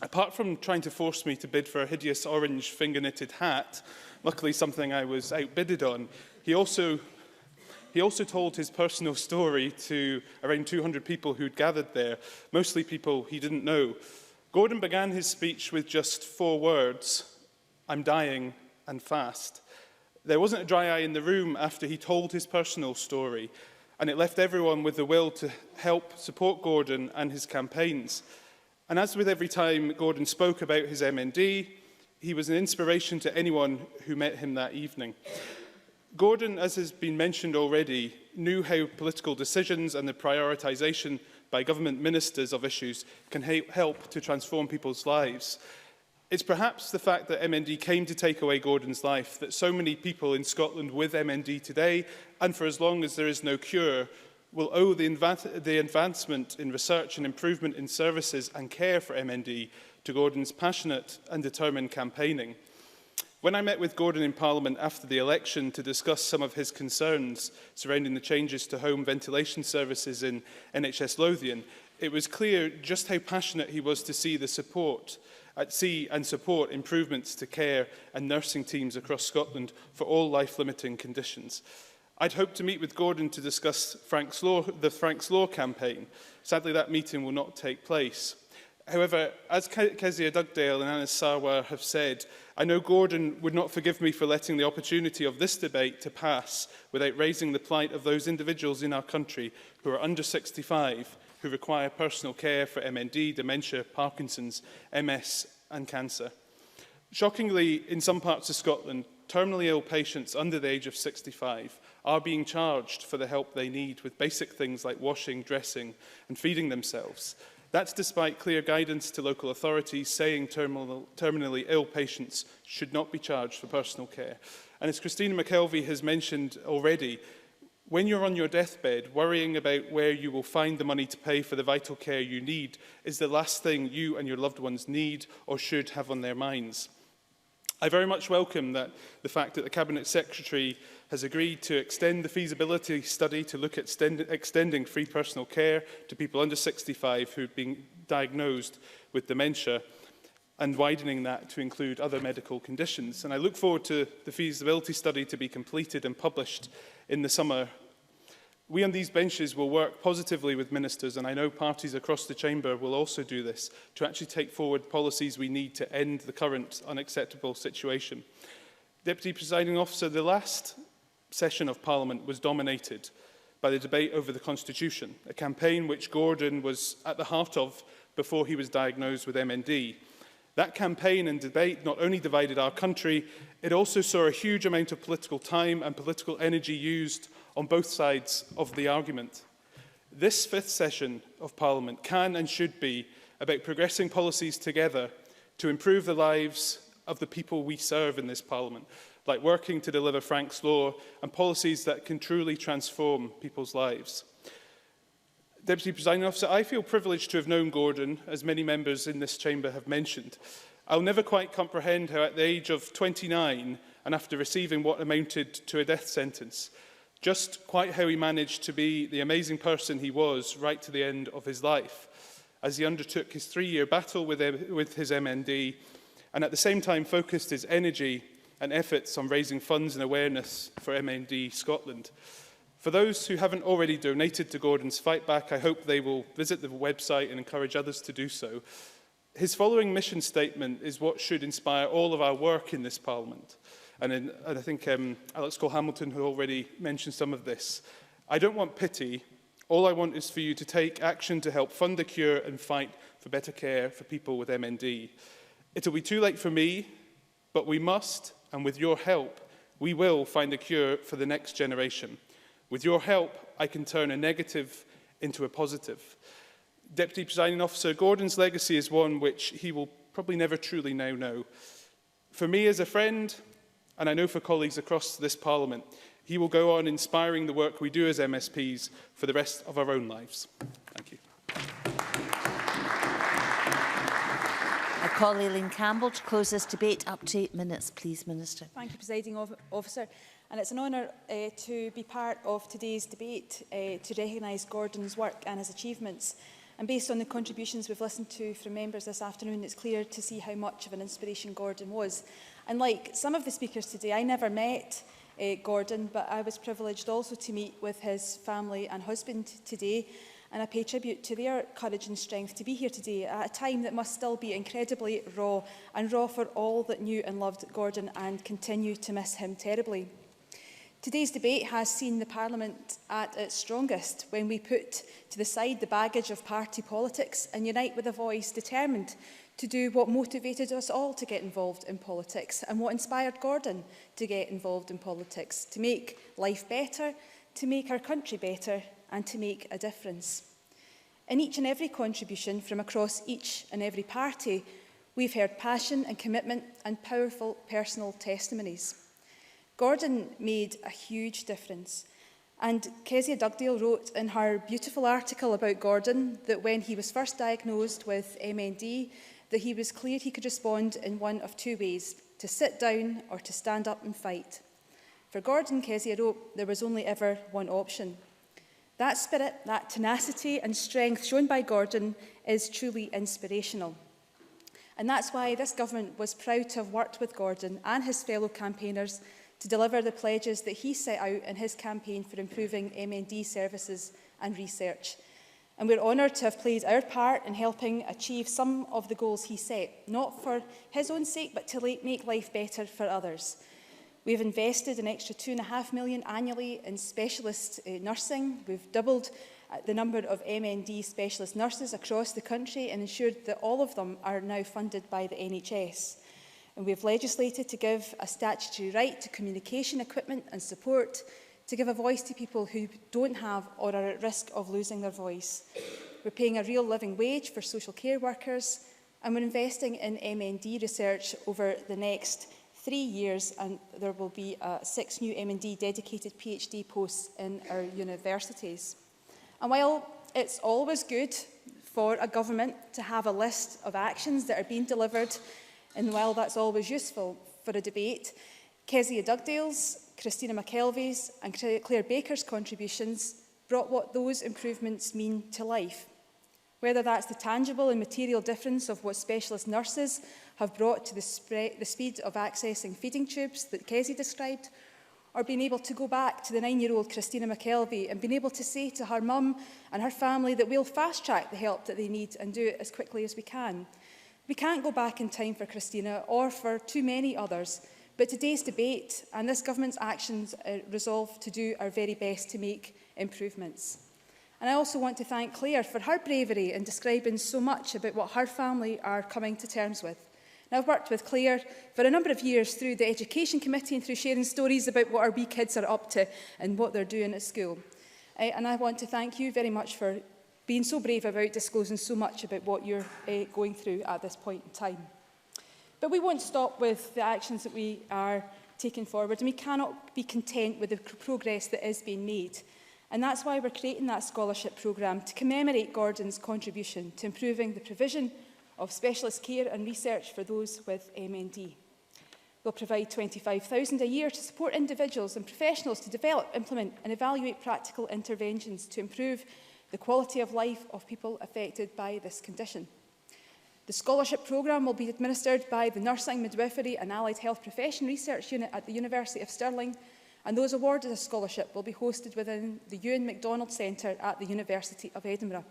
Apart from trying to force me to bid for a hideous orange finger-knitted hat, luckily something I was outbidded on, he also told his personal story to around 200 people who'd gathered there, mostly people he didn't know. Gordon began his speech with just 4 words: "I'm dying and fast." There wasn't a dry eye in the room after he told his personal story, and it left everyone with the will to help support Gordon and his campaigns. And as with every time Gordon spoke about his MND, he was an inspiration to anyone who met him that evening. Gordon, as has been mentioned already, knew how political decisions and the prioritisation by government ministers of issues can help to transform people's lives. It's perhaps the fact that MND came to take away Gordon's life that so many people in Scotland with MND today, and for as long as there is no cure, will owe the advancement in research and improvement in services and care for MND to Gordon's passionate and determined campaigning. When I met with Gordon in Parliament after the election to discuss some of his concerns surrounding the changes to home ventilation services in NHS Lothian, it was clear just how passionate he was to see support improvements to care and nursing teams across Scotland for all life-limiting conditions. I'd hoped to meet with Gordon to discuss the Frank's Law campaign. Sadly, that meeting will not take place. However, as Kezia Dugdale and Anas Sarwar have said, I know Gordon would not forgive me for letting the opportunity of this debate to pass without raising the plight of those individuals in our country who are under 65, who require personal care for MND, dementia, Parkinson's, MS and cancer. Shockingly, in some parts of Scotland, terminally ill patients under the age of 65 are being charged for the help they need with basic things like washing, dressing and feeding themselves. That's despite clear guidance to local authorities saying terminally ill patients should not be charged for personal care. And as Christina McKelvey has mentioned already, when you're on your deathbed, worrying about where you will find the money to pay for the vital care you need is the last thing you and your loved ones need or should have on their minds. I very much welcome the fact that the Cabinet Secretary has agreed to extend the feasibility study to look at extending free personal care to people under 65 who've been diagnosed with dementia and widening that to include other medical conditions. And I look forward to the feasibility study to be completed and published in the summer. We on these benches will work positively with ministers, and I know parties across the chamber will also do this, to actually take forward policies we need to end the current unacceptable situation. Deputy Presiding Officer, the last session of Parliament was dominated by the debate over the Constitution, a campaign which Gordon was at the heart of before he was diagnosed with MND. That campaign and debate not only divided our country, it also saw a huge amount of political time and political energy used on both sides of the argument. This fifth session of Parliament can and should be about progressing policies together to improve the lives of the people we serve in this Parliament, like working to deliver Frank's Law and policies that can truly transform people's lives. Deputy Presiding Officer, I feel privileged to have known Gordon, as many members in this chamber have mentioned. I'll never quite comprehend how at the age of 29, and after receiving what amounted to a death sentence, just quite how he managed to be the amazing person he was right to the end of his life, as he undertook his 3-year battle with his MND, and at the same time focused his energy and efforts on raising funds and awareness for MND Scotland. For those who haven't already donated to Gordon's Fightback, I hope they will visit the website and encourage others to do so. His following mission statement is what should inspire all of our work in this Parliament. And I think Alex Cole-Hamilton, who already mentioned some of this. I don't want pity. All I want is for you to take action to help fund a cure and fight for better care for people with MND. It'll be too late for me, but we must, and with your help, we will find a cure for the next generation. With your help, I can turn a negative into a positive. Deputy Presiding Officer, Gordon's legacy is one which he will probably never truly now know. For me as a friend, and I know for colleagues across this Parliament, he will go on inspiring the work we do as MSPs for the rest of our own lives. Thank you. I call Aileen Campbell to close this debate. Up to 8 minutes, please, Minister. Thank you, Presiding Officer. And it's an honour to be part of today's debate to recognise Gordon's work and his achievements. And based on the contributions we've listened to from members this afternoon, it's clear to see how much of an inspiration Gordon was. And like some of the speakers today, I never met Gordon, but I was privileged also to meet with his family and husband today. And I pay tribute to their courage and strength to be here today at a time that must still be incredibly raw, and raw for all that knew and loved Gordon and continue to miss him terribly. Today's debate has seen the Parliament at its strongest when we put to the side the baggage of party politics and unite with a voice determined to do what motivated us all to get involved in politics and what inspired Gordon to get involved in politics, to make life better, to make our country better and to make a difference. In each and every contribution from across each and every party, we've heard passion and commitment and powerful personal testimonies. Gordon made a huge difference, and Kezia Dugdale wrote in her beautiful article about Gordon that when he was first diagnosed with MND, that he was clear he could respond in one of two ways, to sit down or to stand up and fight. For Gordon, Kezia wrote, there was only ever one option. That spirit, that tenacity and strength shown by Gordon is truly inspirational. And that's why this government was proud to have worked with Gordon and his fellow campaigners to deliver the pledges that he set out in his campaign for improving MND services and research. And we're honoured to have played our part in helping achieve some of the goals he set, not for his own sake, but to make life better for others. We've invested an extra £2.5 million annually in specialist nursing. We've doubled the number of MND specialist nurses across the country and ensured that all of them are now funded by the NHS. And we've legislated to give a statutory right to communication equipment and support, to give a voice to people who don't have or are at risk of losing their voice. We're paying a real living wage for social care workers, and we're investing in MND research over the next 3 years, and there will be 6 new MND dedicated PhD posts in our universities. And while it's always good for a government to have a list of actions that are being delivered, and while that's always useful for a debate, Kezia Dugdale's, Christina McKelvey's and Claire Baker's contributions brought what those improvements mean to life. Whether that's the tangible and material difference of what specialist nurses have brought to the speed of accessing feeding tubes that Kezia described, or being able to go back to the 9-year-old Christina McKelvey and being able to say to her mum and her family that we'll fast-track the help that they need and do it as quickly as we can. We can't go back in time for Christina or for too many others, but today's debate and this government's actions resolve to do our very best to make improvements. And I also want to thank Claire for her bravery in describing so much about what her family are coming to terms with. Now, I've worked with Claire for a number of years through the Education Committee and through sharing stories about what our wee kids are up to and what they're doing at school. And I want to thank you very much for being so brave about disclosing so much about what you're going through at this point in time. But we won't stop with the actions that we are taking forward, and we cannot be content with the progress that is being made. And that's why we're creating that scholarship programme to commemorate Gordon's contribution to improving the provision of specialist care and research for those with MND. We'll provide £25,000 a year to support individuals and professionals to develop, implement and evaluate practical interventions to improve the quality of life of people affected by this condition. The scholarship programme will be administered by the Nursing, Midwifery and Allied Health Profession Research Unit at the University of Stirling, and those awarded a scholarship will be hosted within the Ewan MacDonald Centre at the University of Edinburgh.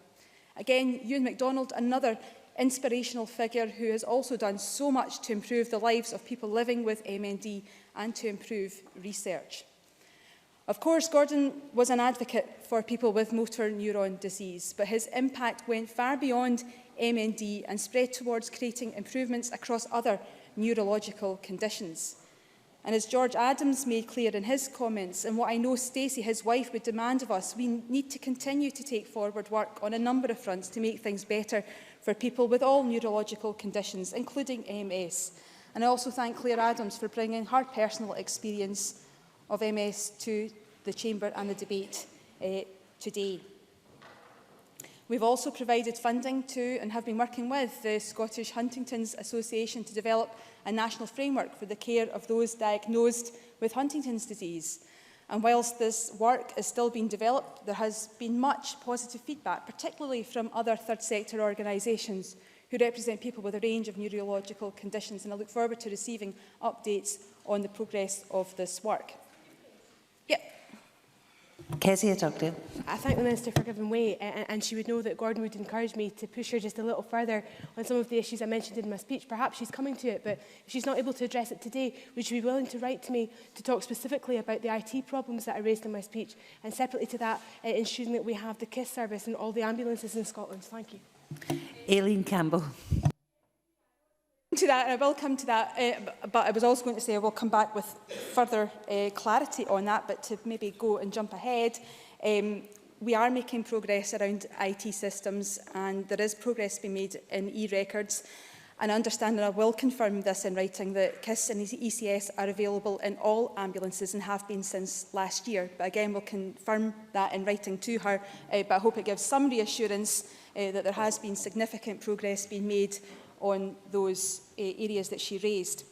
Again, Ewan MacDonald, another inspirational figure who has also done so much to improve the lives of people living with MND and to improve research. Of course, Gordon was an advocate for people with motor neuron disease, but his impact went far beyond MND and spread towards creating improvements across other neurological conditions. And as George Adams made clear in his comments, and what I know Stacey, his wife, would demand of us, we need to continue to take forward work on a number of fronts to make things better for people with all neurological conditions, including MS. And I also thank Claire Adams for bringing her personal experience of MS to the Chamber and the debate today. We've also provided funding to and have been working with the Scottish Huntington's Association to develop a national framework for the care of those diagnosed with Huntington's disease. And whilst this work is still being developed, there has been much positive feedback, particularly from other third sector organisations who represent people with a range of neurological conditions. And I look forward to receiving updates on the progress of this work. Kezia Dugdale. I thank the Minister for giving way, and she would know that Gordon would encourage me to push her just a little further on some of the issues I mentioned in my speech. Perhaps she's coming to it, but if she's not able to address it today, would she be willing to write to me to talk specifically about the IT problems that I raised in my speech, and separately to that, ensuring that we have the KISS service and all the ambulances in Scotland? Thank you. Aileen Campbell. To that, and I will come to that, but I was also going to say I will come back with further clarity on that, but to maybe go and jump ahead, we are making progress around IT systems, and there is progress being made in e-records. And I understand, and I will confirm this in writing, that KISS and ECS are available in all ambulances and have been since last year. But again, we'll confirm that in writing to her, but I hope it gives some reassurance that there has been significant progress being made on those areas that she raised.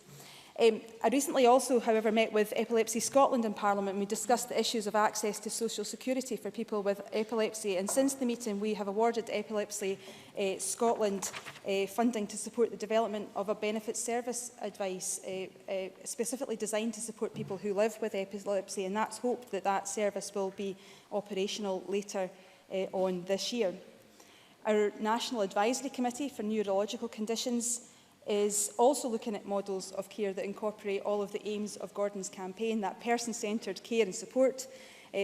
I recently also, however, met with Epilepsy Scotland in Parliament, and we discussed the issues of access to social security for people with epilepsy. And since the meeting, we have awarded Epilepsy Scotland funding to support the development of a benefit service advice specifically designed to support people who live with epilepsy, and that's hoped that that service will be operational later on this year. Our National Advisory Committee for Neurological Conditions is also looking at models of care that incorporate all of the aims of Gordon's campaign, that person-centred care and support,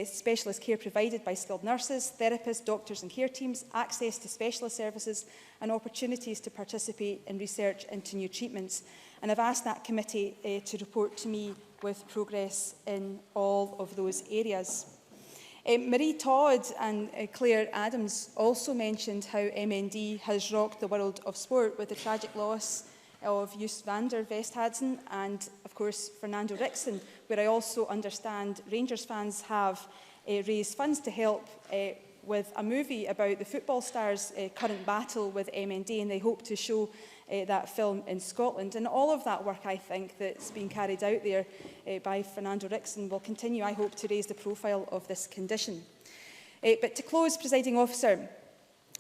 specialist care provided by skilled nurses, therapists, doctors and care teams, access to specialist services and opportunities to participate in research into new treatments. And I've asked that committee to report to me with progress in all of those areas. Marie Todd and Claire Adams also mentioned how MND has rocked the world of sport with the tragic loss of Joos van der Westhuizen and, of course, Fernando Rickson, where I also understand Rangers fans have raised funds to help with a movie about the football stars' current battle with MND, and they hope to show that film in Scotland. And all of that work, I think, that's been carried out there by Fernando Rickson will continue, I hope, to raise the profile of this condition. But to close, Presiding Officer,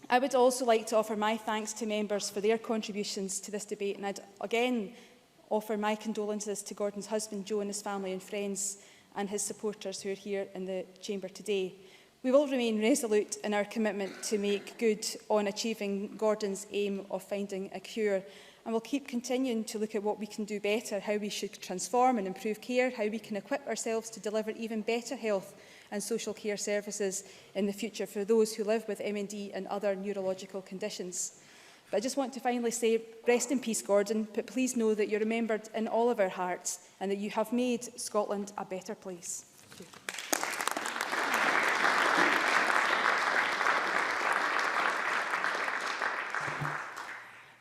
I would also like to offer my thanks to members for their contributions to this debate, and I'd again offer my condolences to Gordon's husband, Joe, and his family and friends and his supporters who are here in the chamber today. We will remain resolute in our commitment to make good on achieving Gordon's aim of finding a cure, and we'll keep continuing to look at what we can do better, how we should transform and improve care, how we can equip ourselves to deliver even better health and social care services in the future for those who live with MND and other neurological conditions. But I just want to finally say, rest in peace, Gordon, but please know that you're remembered in all of our hearts and that you have made Scotland a better place. Thank you.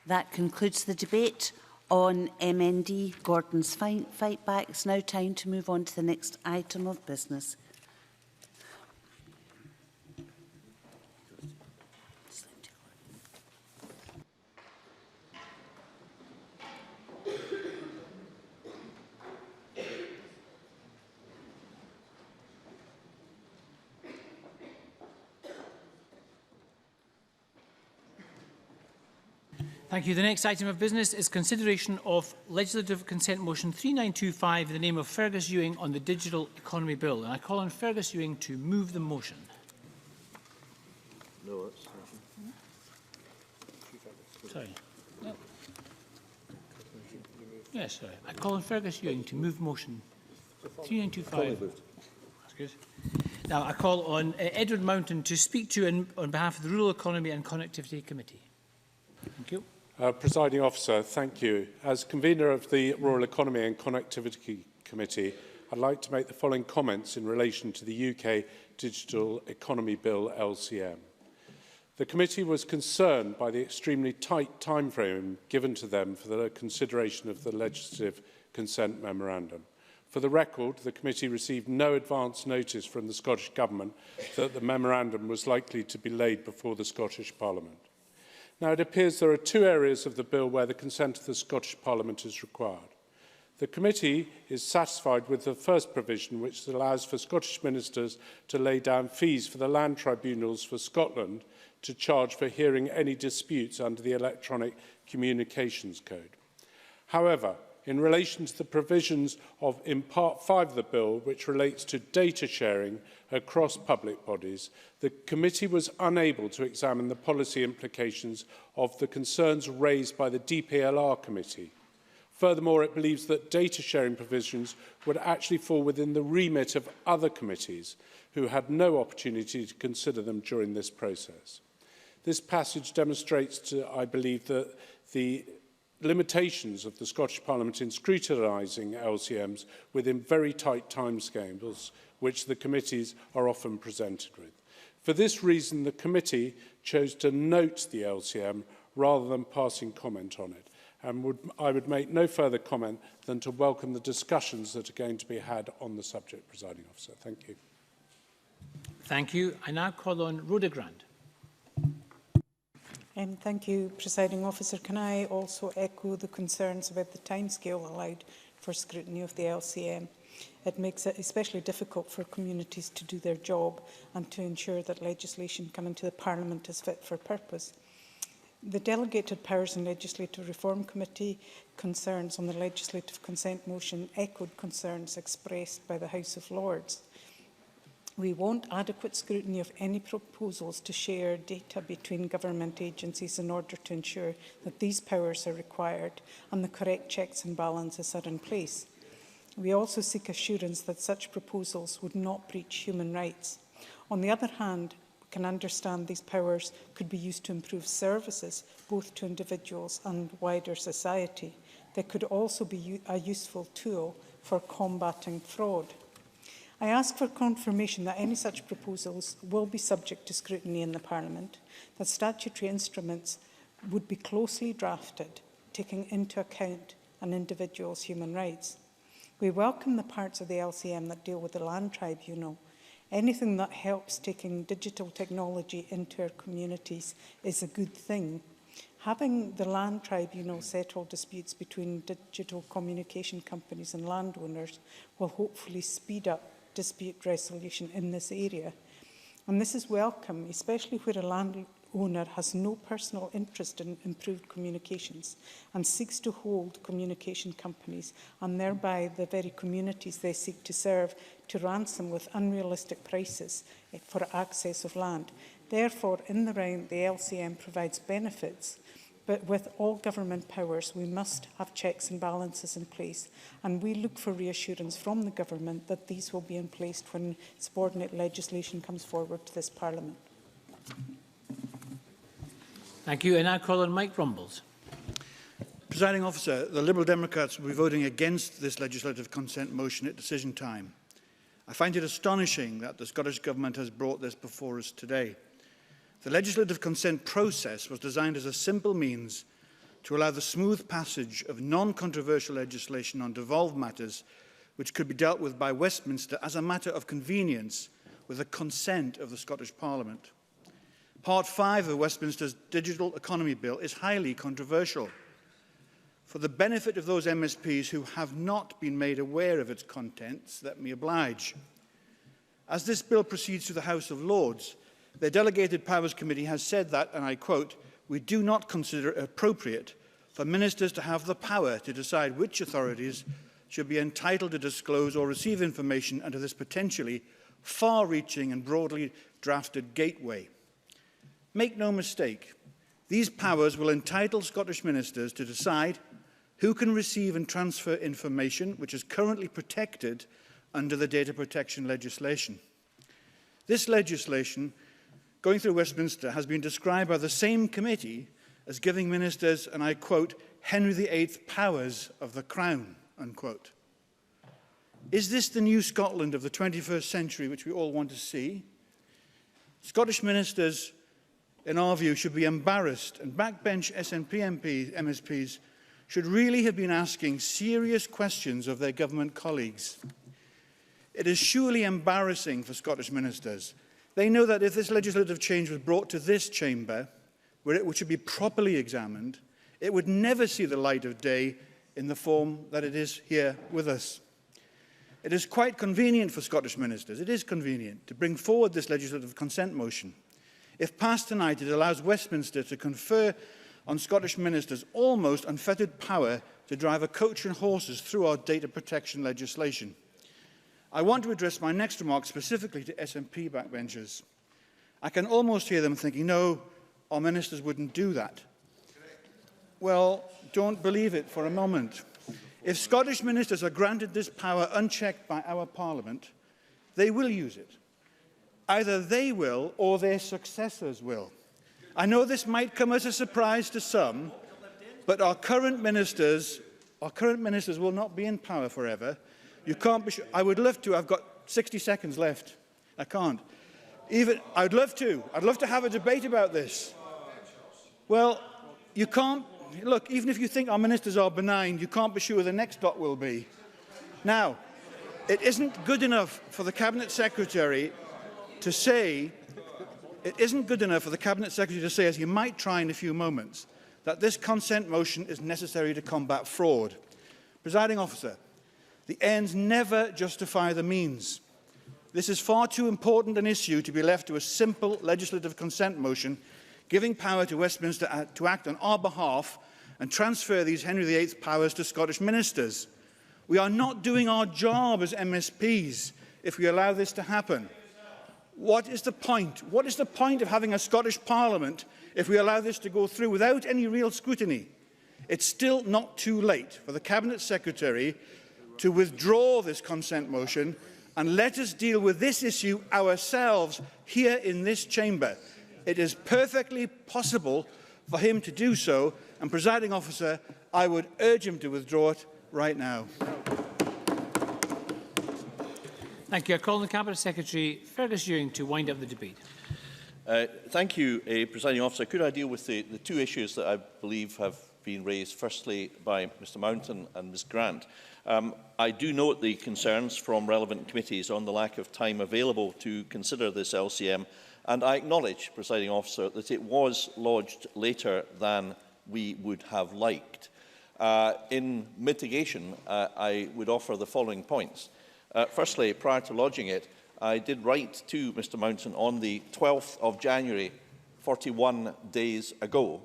That concludes the debate on MND Gordon's fight back. It's now time to move on to the next item of business. Thank you. The next item of business is consideration of Legislative Consent Motion 3925 in the name of Fergus Ewing on the Digital Economy Bill. And I call on Fergus Ewing to move the motion. No, sorry. No. Yes, sorry. I call on Fergus Ewing to move motion 3925. That's good. Now I call on Edward Mountain to speak to on behalf of the Rural Economy and Connectivity Committee. Thank you. Presiding Officer, thank you. As convener of the Rural Economy and Connectivity Committee, I'd like to make the following comments in relation to the UK Digital Economy Bill LCM. The committee was concerned by the extremely tight timeframe given to them for the consideration of the legislative consent memorandum. For the record, the committee received no advance notice from the Scottish Government that the memorandum was likely to be laid before the Scottish Parliament. Now, it appears there are two areas of the bill where the consent of the Scottish Parliament is required. The committee is satisfied with the first provision, which allows for Scottish ministers to lay down fees for the land tribunals for Scotland to charge for hearing any disputes under the Electronic Communications Code. However, in relation to the provisions in Part 5 of the bill, which relates to data sharing across public bodies, the committee was unable to examine the policy implications of the concerns raised by the DPLR committee. Furthermore, it believes that data sharing provisions would actually fall within the remit of other committees who had no opportunity to consider them during this process. This passage demonstrates, I believe, that the limitations of the Scottish Parliament in scrutinising LCMs within very tight timescales, which the committees are often presented with. For this reason, the committee chose to note the LCM rather than passing comment on it, and I would make no further comment than to welcome the discussions that are going to be had on the subject, Presiding Officer. Thank you. Thank you. I now call on Rhoda Grant. Thank you, Presiding Officer. Can I also echo the concerns about the timescale allowed for scrutiny of the LCM. It makes it especially difficult for communities to do their job and to ensure that legislation coming to the Parliament is fit for purpose. The Delegated Powers and Legislative Reform Committee concerns on the legislative consent motion echoed concerns expressed by the House of Lords. We want adequate scrutiny of any proposals to share data between government agencies in order to ensure that these powers are required and the correct checks and balances are in place. We also seek assurance that such proposals would not breach human rights. On the other hand, we can understand these powers could be used to improve services, both to individuals and wider society. They could also be a useful tool for combating fraud. I ask for confirmation that any such proposals will be subject to scrutiny in the Parliament, that statutory instruments would be closely drafted, taking into account an individual's human rights. We welcome the parts of the LCM that deal with the Land Tribunal. Anything that helps taking digital technology into our communities is a good thing. Having the Land Tribunal settle disputes between digital communication companies and landowners will hopefully speed up dispute resolution in this area. And this is welcome, especially where a landowner has no personal interest in improved communications and seeks to hold communication companies and thereby the very communities they seek to serve to ransom with unrealistic prices for access of land. Therefore, in the round, the LCM provides benefits, but with all government powers, we must have checks and balances in place, and we look for reassurance from the government that these will be in place when subordinate legislation comes forward to this Parliament. Thank you. And I call on Mike Rumbles. Presiding Officer, the Liberal Democrats will be voting against this legislative consent motion at decision time. I find it astonishing that the Scottish Government has brought this before us today. The legislative consent process was designed as a simple means to allow the smooth passage of non-controversial legislation on devolved matters which could be dealt with by Westminster as a matter of convenience with the consent of the Scottish Parliament. Part 5 of Westminster's Digital Economy Bill is highly controversial. For the benefit of those MSPs who have not been made aware of its contents, let me oblige. As this bill proceeds to the House of Lords, the Delegated Powers Committee has said that, and I quote, "We do not consider it appropriate for ministers to have the power to decide which authorities should be entitled to disclose or receive information under this potentially far-reaching and broadly drafted gateway." Make no mistake, these powers will entitle Scottish ministers to decide who can receive and transfer information which is currently protected under the data protection legislation. This legislation going through Westminster has been described by the same committee as giving ministers, and I quote, "Henry VIII powers of the Crown," unquote. Is this the new Scotland of the 21st century which we all want to see? Scottish ministers, in our view, should be embarrassed, and backbench SNP MSPs should really have been asking serious questions of their government colleagues. It is surely embarrassing for Scottish ministers. They know that if this legislative change was brought to this chamber, where it should be properly examined, it would never see the light of day in the form that it is here with us. It is quite convenient for Scottish ministers, it is convenient, to bring forward this legislative consent motion. If passed tonight, it allows Westminster to confer on Scottish ministers almost unfettered power to drive a coach and horses through our data protection legislation. I want to address my next remark specifically to SNP backbenchers. I can almost hear them thinking, no, our ministers wouldn't do that. Well, don't believe it for a moment. If Scottish ministers are granted this power unchecked by our Parliament, they will use it. Either they will or their successors will. I know this might come as a surprise to some, but our current ministers will not be in power forever. You can't be sure. I would love to. I've got 60 seconds left. I can't. I'd love to. I'd love to have a debate about this. Well, you can't. Look, even if you think our ministers are benign, you can't be sure the next dot will be. Now, it isn't good enough for the Cabinet Secretary to say, as he might try in a few moments, that this consent motion is necessary to combat fraud. Presiding Officer, The ends never justify the means. This is far too important an issue to be left to a simple legislative consent motion, giving power to Westminster to act on our behalf and transfer these Henry VIII powers to Scottish ministers. We are not doing our job as MSPs if we allow this to happen. What is the point? What is the point of having a Scottish Parliament if we allow this to go through without any real scrutiny? It's still not too late for the Cabinet Secretary to withdraw this consent motion and let us deal with this issue ourselves here in this chamber. It is perfectly possible for him to do so, and, Presiding Officer, I would urge him to withdraw it right now. Thank you. I call on the Cabinet Secretary, Fergus Ewing, to wind up the debate. Thank you, Presiding Officer. Could I deal with the two issues that I believe have been raised, firstly by Mr Mountain and Ms Grant? I do note the concerns from relevant committees on the lack of time available to consider this LCM, and I acknowledge, Presiding Officer, that it was lodged later than we would have liked. In mitigation, I would offer the following points. Firstly, prior to lodging it, I did write to Mr Mountain on the 12th of January, 41 days ago,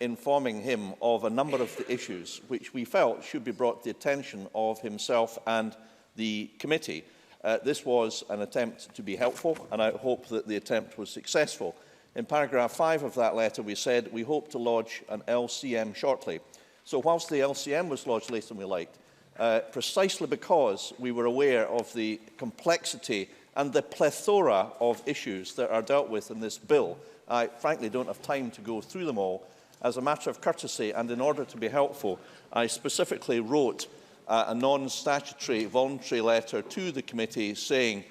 informing him of a number of the issues which we felt should be brought to the attention of himself and the committee. This was an attempt to be helpful, and I hope that the attempt was successful. In paragraph 5 of that letter, we said we hope to lodge an LCM shortly. So whilst the LCM was lodged later than we liked, precisely because we were aware of the complexity and the plethora of issues that are dealt with in this bill, I frankly don't have time to go through them all. As a matter of courtesy and in order to be helpful, I specifically wrote a non-statutory voluntary letter to the committee saying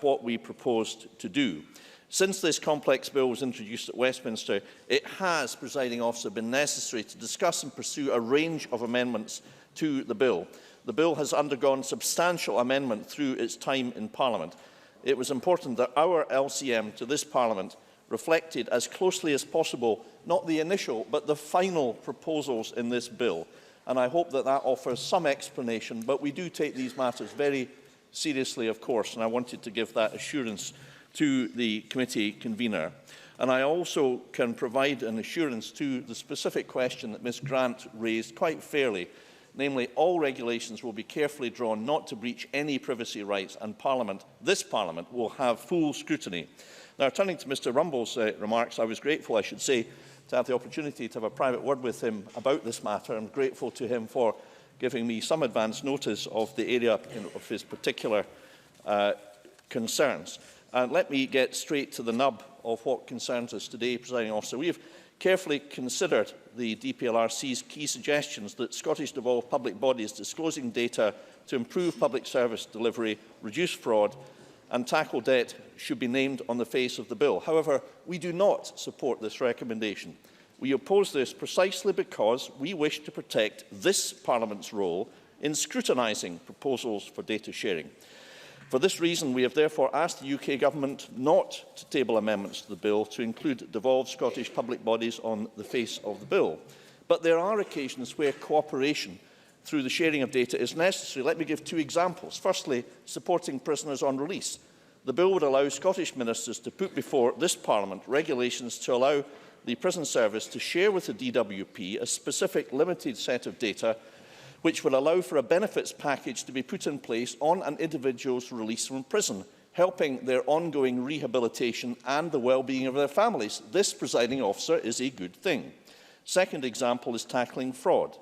what we proposed to do. Since this complex bill was introduced at Westminster, it has, Presiding Officer, been necessary to discuss and pursue a range of amendments to the bill. The bill has undergone substantial amendment through its time in Parliament. It was important that our LCM to this Parliament reflected as closely as possible not the initial but the final proposals in this bill. And I hope that that offers some explanation, but we do take these matters very seriously, of course, and I wanted to give that assurance to the committee convener. And I also can provide an assurance to the specific question that Ms Grant raised quite fairly, namely all regulations will be carefully drawn not to breach any privacy rights, and this Parliament will have full scrutiny. Now, turning to Mr Rumble's remarks, I was grateful, I should say, to have the opportunity to have a private word with him about this matter. I'm grateful to him for giving me some advance notice of the area of his particular concerns. And let me get straight to the nub of what concerns us today, Presiding Officer. We have carefully considered the DPLRC's key suggestions that Scottish devolved public bodies disclosing data to improve public service delivery, reduce fraud and tackle debt should be named on the face of the bill. However, we do not support this recommendation. We oppose this precisely because we wish to protect this Parliament's role in scrutinising proposals for data sharing. For this reason, we have therefore asked the UK Government not to table amendments to the bill to include devolved Scottish public bodies on the face of the bill. But there are occasions where cooperation through the sharing of data is necessary. Let me give two examples. Firstly, supporting prisoners on release. The bill would allow Scottish ministers to put before this Parliament regulations to allow the prison service to share with the DWP a specific limited set of data which would allow for a benefits package to be put in place on an individual's release from prison, helping their ongoing rehabilitation and the well-being of their families. This, Presiding Officer, is a good thing. Second example is tackling fraud.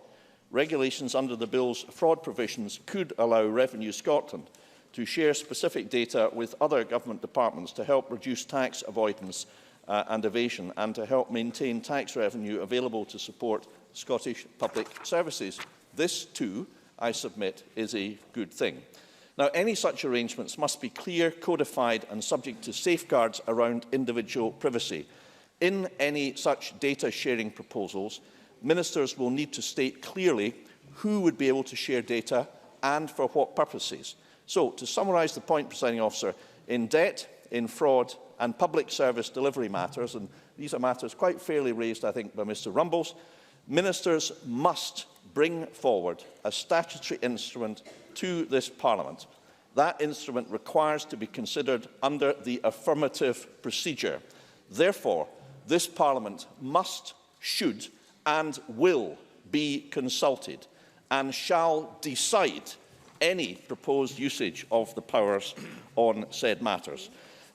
Regulations under the bill's fraud provisions could allow Revenue Scotland to share specific data with other government departments to help reduce tax avoidance and evasion and to help maintain tax revenue available to support Scottish public services. This, too, I submit, is a good thing. Now, any such arrangements must be clear, codified and subject to safeguards around individual privacy. In any such data sharing proposals, ministers will need to state clearly who would be able to share data and for what purposes. So, to summarise the point, Presiding Officer, in debt, in fraud and public service delivery matters, and these are matters quite fairly raised, I think, by Mr Rumbles, ministers must bring forward a statutory instrument to this Parliament. That instrument requires to be considered under the affirmative procedure. Therefore, this Parliament must, should and will be consulted and shall decide any proposed usage of the powers on said matters.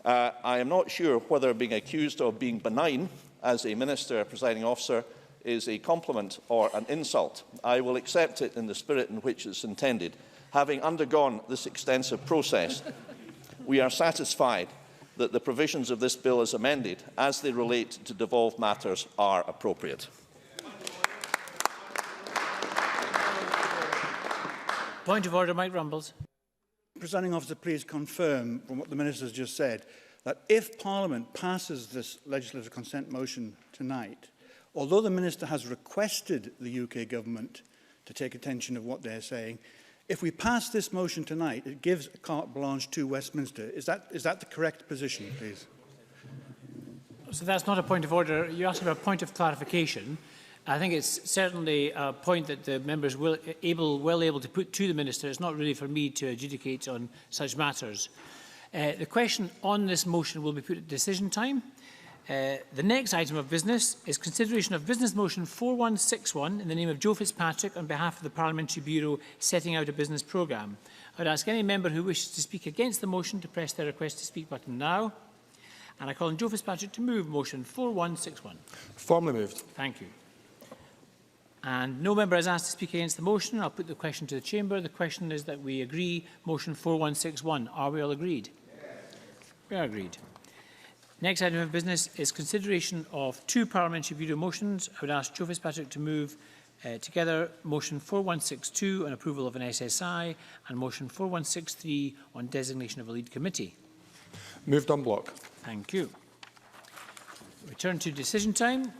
I am not sure whether being accused of being benign as a Minister, Presiding Officer, is a compliment or an insult. I will accept it in the spirit in which it's intended. Having undergone this extensive process, we are satisfied that the provisions of this bill as amended, as they relate to devolved matters, are appropriate. Point of order, Mike Rumbles. Presiding Officer, please confirm from what the Minister has just said that if Parliament passes this legislative consent motion tonight, although the Minister has requested the UK Government to take attention of what they're saying, if we pass this motion tonight, it gives a carte blanche to Westminster. Is that the correct position, please? So that's not a point of order. You asked for a point of clarification. I think it's certainly a point that the members will well able to put to the Minister. It's not really for me to adjudicate on such matters. The question on this motion will be put at decision time. The next item of business is consideration of business motion 4161 in the name of Joe Fitzpatrick on behalf of the Parliamentary Bureau setting out a business programme. I would ask any member who wishes to speak against the motion to press their request to speak button now. And I call on Joe Fitzpatrick to move motion 4161. Formally moved. Thank you. And no member has asked to speak against the motion. I'll put the question to the Chamber. The question is that we agree motion 4161. Are we all agreed? Yes. We are agreed. Next item of business is consideration of two Parliamentary Bureau motions. I would ask Joe Fitzpatrick to move together motion 4162 on approval of an SSI and motion 4163 on designation of a lead committee. Moved en bloc. Thank you. We turn to decision time.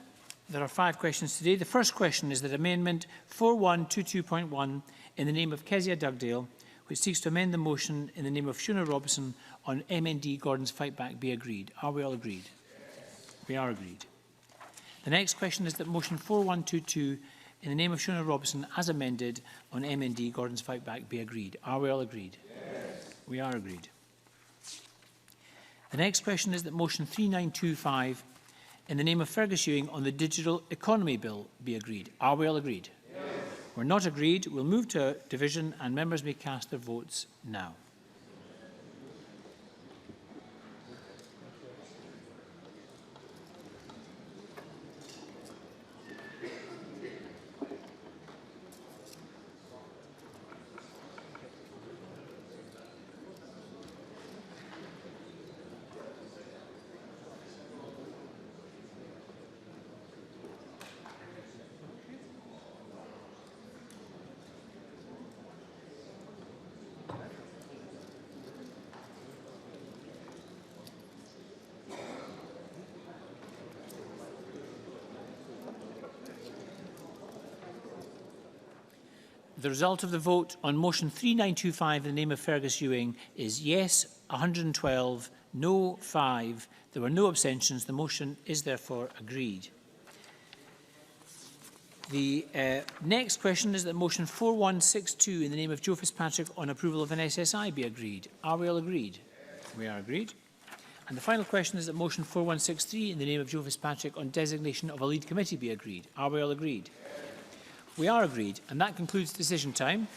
There are 5 questions today. The first question is that Amendment 4122.1 in the name of Kezia Dugdale, which seeks to amend the motion in the name of Shona Robertson on MND Gordon's Fightback be agreed. Are we all agreed? Yes. We are agreed. The next question is that motion 4122 in the name of Shona Robertson as amended on MND Gordon's Fightback be agreed. Are we all agreed? Yes. We are agreed. The next question is that motion 3925 in the name of Fergus Ewing on the Digital Economy Bill be agreed. Are we all agreed? Yes. We're not agreed. We'll move to division and members may cast their votes now. The result of the vote on motion 3925 in the name of Fergus Ewing is yes 112, no 5. There were no abstentions. The motion is therefore agreed. The next question is that motion 4162 in the name of Joe Fitzpatrick on approval of an SSI be agreed. Are we all agreed? Yes. We are agreed. And the final question is that motion 4163 in the name of Joe Fitzpatrick on designation of a lead committee be agreed. Are we all agreed? Yes. We are agreed, and that concludes decision time.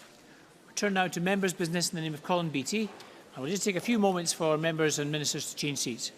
We turn now to members' business in the name of Colin Beattie. I will just take a few moments for members and ministers to change seats.